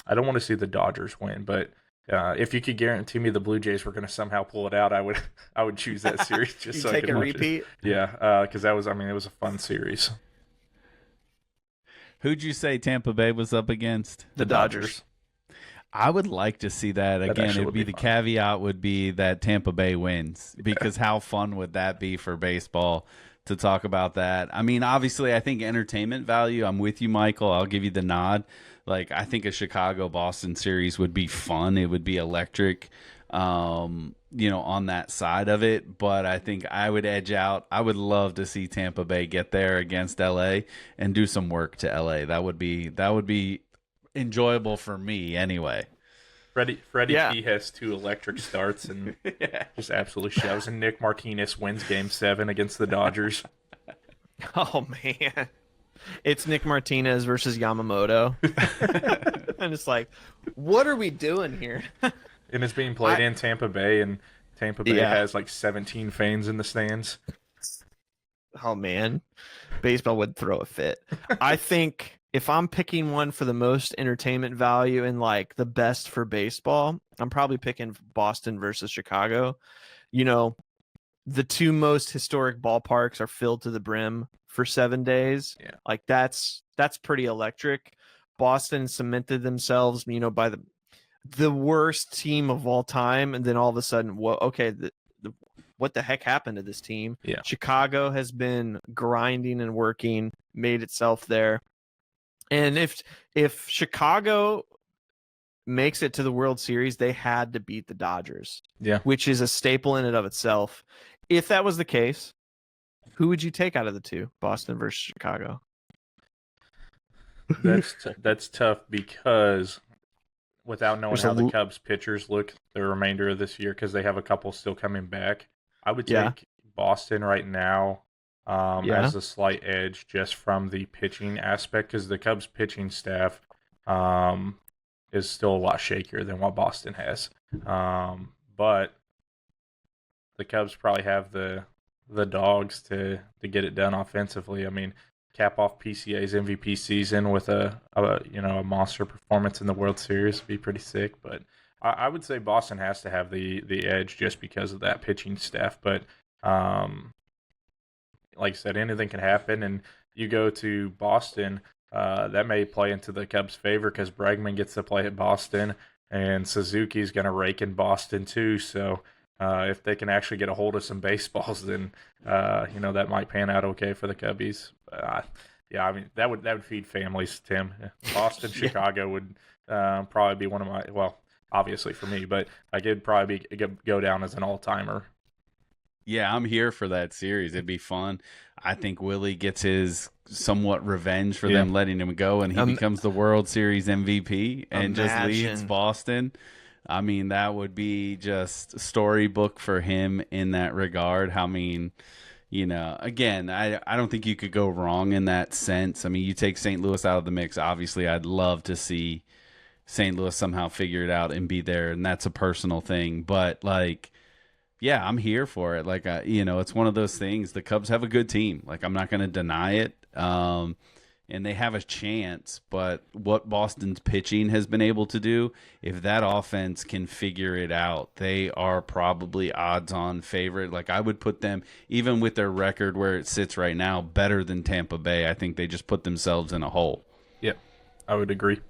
S4: I don't want to see the Dodgers win, but if you could guarantee me the Blue Jays were going to somehow pull it out, I would choose that series just so I could
S3: take a
S4: watch
S3: repeat.
S4: It. Yeah, because it was a fun series.
S5: Who'd you say Tampa Bay was up against?
S3: The Dodgers.
S5: I would like to see that again. It'd be the caveat would be that Tampa Bay wins, because how fun would that be for baseball to talk about that? I mean, obviously, I think entertainment value. I'm with you, Michael. I'll give you the nod. Like, I think a Chicago-Boston series would be fun. It would be electric, on that side of it. But I think I would edge out. I would love to see Tampa Bay get there against LA and do some work to LA. That would be enjoyable for me anyway.
S4: Freddie P has 2 electric starts and just absolutely shoves. And Nick Martinez wins Game 7 against the Dodgers.
S3: Oh, man. It's Nick Martinez versus Yamamoto. And it's like, what are we doing here?
S4: And it's being played in Tampa Bay, and Tampa Bay has like 17 fans in the stands.
S3: Oh, man. Baseball would throw a fit. I think if I'm picking one for the most entertainment value and like the best for baseball, I'm probably picking Boston versus Chicago. The 2 most historic ballparks are filled to the brim for 7 days.
S4: Yeah.
S3: Like that's pretty electric. Boston cemented themselves, by the worst team of all time, and then all of a sudden, what the heck happened to this team?
S4: Yeah.
S3: Chicago has been grinding and working, made itself there. And if Chicago makes it to the World Series, they had to beat the Dodgers.
S4: Yeah.
S3: Which is a staple in and of itself. If that was the case, who would you take out of the 2, Boston versus Chicago?
S4: That's tough, because without knowing how the Cubs pitchers look the remainder of this year, because they have a couple still coming back, I would take Boston right now as a slight edge, just from the pitching aspect, because the Cubs pitching staff is still a lot shakier than what Boston has. But the Cubs probably have the dogs to get it done offensively. I mean, cap off PCA's MVP season with a monster performance in the World Series would be pretty sick. But I would say Boston has to have the edge just because of that pitching staff. But like I said, anything can happen. And you go to Boston, that may play into the Cubs' favor, because Bregman gets to play at Boston, and Suzuki's going to rake in Boston too. So if they can actually get a hold of some baseballs, then that might pan out okay for the Cubbies. I mean, that would feed families, Tim. Boston, Chicago would probably be one of my, obviously for me, but it'd probably go down as an all-timer.
S5: Yeah, I'm here for that series. It'd be fun. I think Willie gets his somewhat revenge for them letting him go, and he becomes the World Series MVP and just leads Boston. I mean, that would be just storybook for him in that regard. I mean, again, I don't think you could go wrong in that sense. I mean, you take St. Louis out of the mix. Obviously, I'd love to see St. Louis somehow figure it out and be there, and that's a personal thing. But, yeah, I'm here for it. It's one of those things. The Cubs have a good team. I'm not going to deny it. and they have a chance. But what Boston's pitching has been able to do, if that offense can figure it out, they are probably odds-on favorite. Like, I would put them, even with their record where it sits right now, better than Tampa Bay. I think they just put themselves in a hole.
S4: Yep, I would agree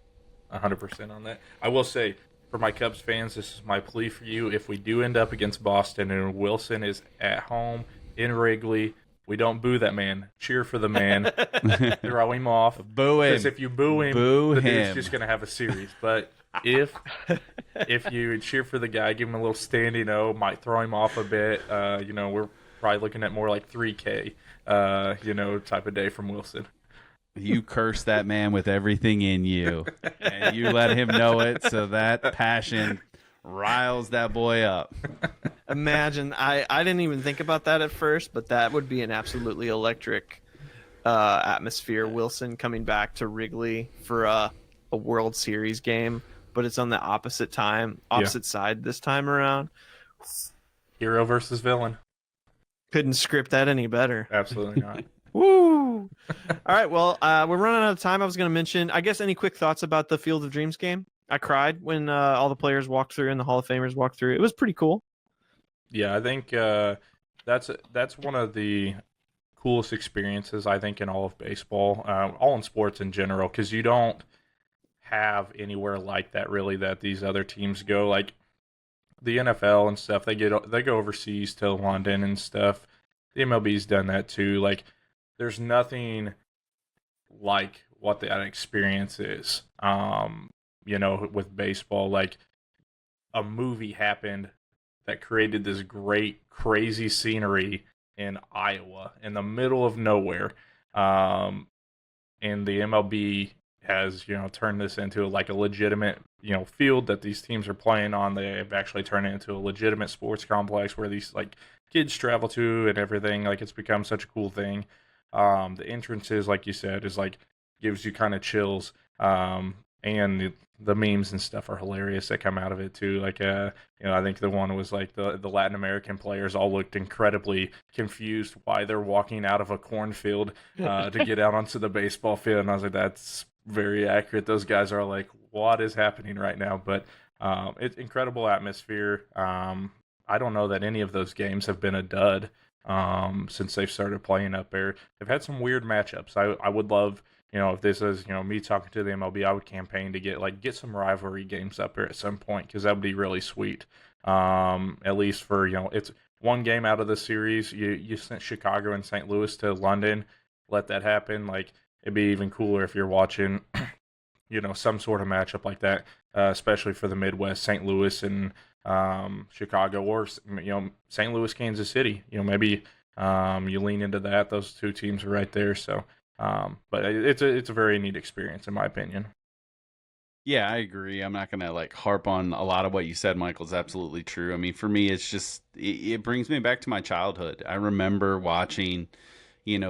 S4: 100% on that. I will say, for my Cubs fans, this is my plea for you. If we do end up against Boston and Wilson is at home in Wrigley, we don't boo that man. Cheer for the man. Throw him off.
S5: Boo him.
S4: Because if you boo him, the dude's just going to have a series. But if you cheer for the guy, give him a little standing O, might throw him off a bit. We're probably looking at more like 3K, type of day from Wilson.
S5: You curse that man with everything in you, and you let him know it, so that passion riles that boy up.
S3: Imagine, I didn't even think about that at first, but that would be an absolutely electric atmosphere. Wilson coming back to Wrigley for a World Series game, but it's on the opposite side this time around.
S4: Hero versus villain.
S3: Couldn't script that any better.
S4: Absolutely not.
S3: Woo! All right, well, we're running out of time. I was going to mention, I guess, any quick thoughts about the Field of Dreams game? I cried when all the players walked through and the Hall of Famers walked through. It was pretty cool.
S4: Yeah, I think that's one of the coolest experiences, I think, in all of baseball, all in sports in general, because you don't have anywhere like that, really, that these other teams go. Like the NFL and stuff, they go overseas to London and stuff. The MLB's done that too. Like, there's nothing like what that experience is. With baseball, like a movie happened that created this great, crazy scenery in Iowa, in the middle of nowhere. And the MLB has, turned this into like a legitimate, field that these teams are playing on. They've actually turned it into a legitimate sports complex where these like kids travel to and everything. Like, it's become such a cool thing. The entrances, like you said, is like gives you kind of chills. And the memes and stuff are hilarious that come out of it too. Like, I think the one was like the Latin American players all looked incredibly confused why they're walking out of a cornfield to get out onto the baseball field. And I was like, that's very accurate. Those guys are like, what is happening right now? But it's incredible atmosphere. I don't know that any of those games have been a dud since they've started playing up there. They've had some weird matchups. I would love, if this is, me talking to the MLB, I would campaign to get some rivalry games up there at some point, because that would be really sweet. At least for, it's one game out of the series. You sent Chicago and St. Louis to London. Let that happen. Like, it'd be even cooler if you're watching, some sort of matchup like that, especially for the Midwest, St. Louis and Chicago, or St. Louis, Kansas City. Maybe you lean into that. Those two teams are right there. So, but it's a very neat experience in my opinion.
S5: Yeah, I agree. I'm not gonna harp on a lot of what you said, Michael. Is absolutely true. I mean, for me, it's just it brings me back to my childhood. I remember watching,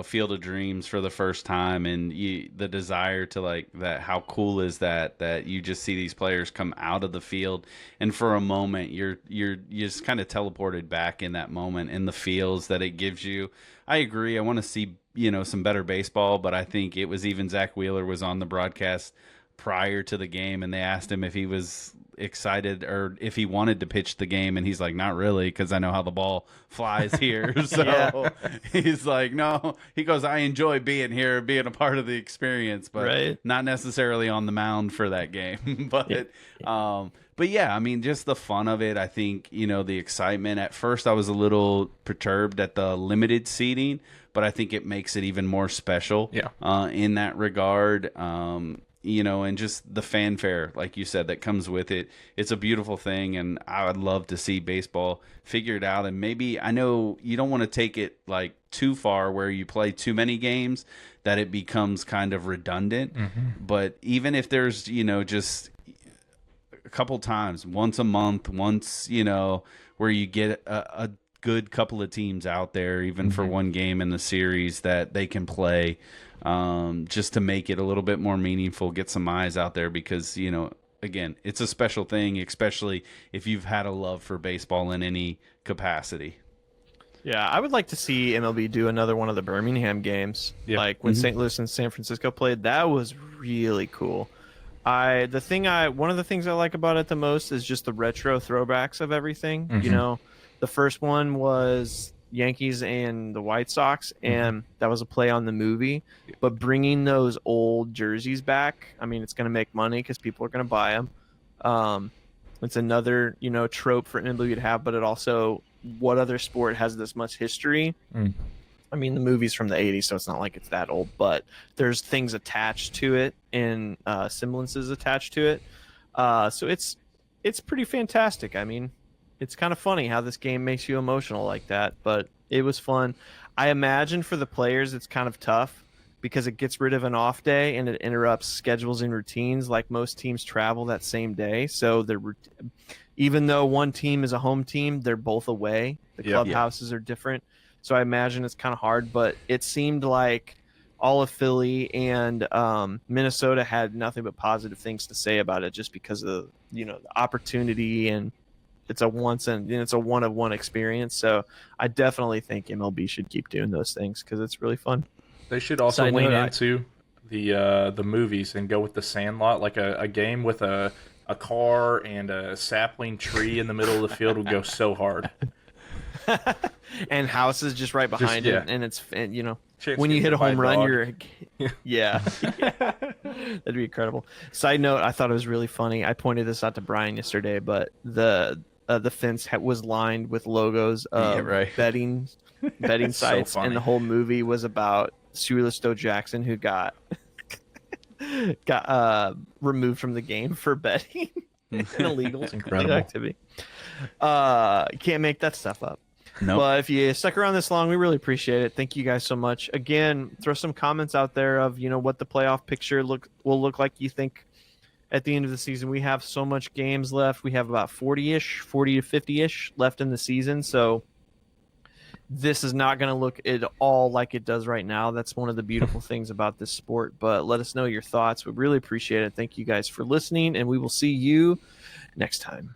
S5: Field of Dreams for the first time, and the desire to that. How cool is that you just see these players come out of the field, and for a moment you're just kind of teleported back in that moment, in the feels that it gives you. I agree. I want to see some better baseball, but I think it was even Zach Wheeler was on the broadcast prior to the game, and they asked him if he was excited or if he wanted to pitch the game, and he's like, not really, because I know how the ball flies here. So he's like, no. He goes, I enjoy being here, being a part of the experience, but not necessarily on the mound for that game. But yeah, I mean, just the fun of it. I think, the excitement. At first I was a little perturbed at the limited seating, but I think it makes it even more special in that regard. And just the fanfare, like you said, that comes with it. It's a beautiful thing, and I would love to see baseball figure it out. And maybe, I know you don't want to take it too far where you play too many games that it becomes kind of redundant. Mm-hmm. But even if there's, just a couple times, once a month, where you get a good couple of teams out there, even for one game in the series that they can play, just to make it a little bit more meaningful, get some eyes out there, because, again, it's a special thing, especially if you've had a love for baseball in any capacity.
S3: Yeah, I would like to see MLB do another one of the Birmingham games.
S4: Yeah.
S3: Like when St. Louis and San Francisco played, that was really cool. One of the things I like about it the most is just the retro throwbacks of everything. You know, the first one was Yankees and the White Sox, and that was a play on the movie. But bringing those old jerseys back, I mean, it's going to make money because people are going to buy them. It's another, trope for MLB to have, but it also, what other sport has this much history? I mean, the movie's from the 80s, so it's not like it's that old, but there's things attached to it and semblances attached to it. So it's pretty fantastic. I mean, it's kind of funny how this game makes you emotional like that, but it was fun. I imagine for the players, it's kind of tough because it gets rid of an off day and it interrupts schedules and routines. Like most teams travel that same day, so even though one team is a home team, they're both away. The clubhouses are different. So I imagine it's kind of hard, but it seemed like all of Philly and Minnesota had nothing but positive things to say about it just because of, the opportunity, and it's a one of one experience. So I definitely think MLB should keep doing those things because it's really fun.
S4: They should also lean into the movies and go with the Sandlot, like a game with a car and a sapling tree in the middle of the field would go so hard.
S3: And houses just right behind it, and it's when you hit a home run, that'd be incredible. Side note, I thought it was really funny. I pointed this out to Brian yesterday, but the fence was lined with logos of betting sites, so and the whole movie was about Sulisto Jackson, who got removed from the game for betting. An illegal activity. You can't make that stuff up.
S5: Nope.
S3: But if you stuck around this long, we really appreciate it. Thank you guys so much. Again, throw some comments out there of what the playoff picture will look like. You think at the end of the season? We have so much games left. We have about 40 to 50-ish left in the season. So this is not going to look at all like it does right now. That's one of the beautiful things about this sport. But let us know your thoughts. We really appreciate it. Thank you guys for listening, and we will see you next time.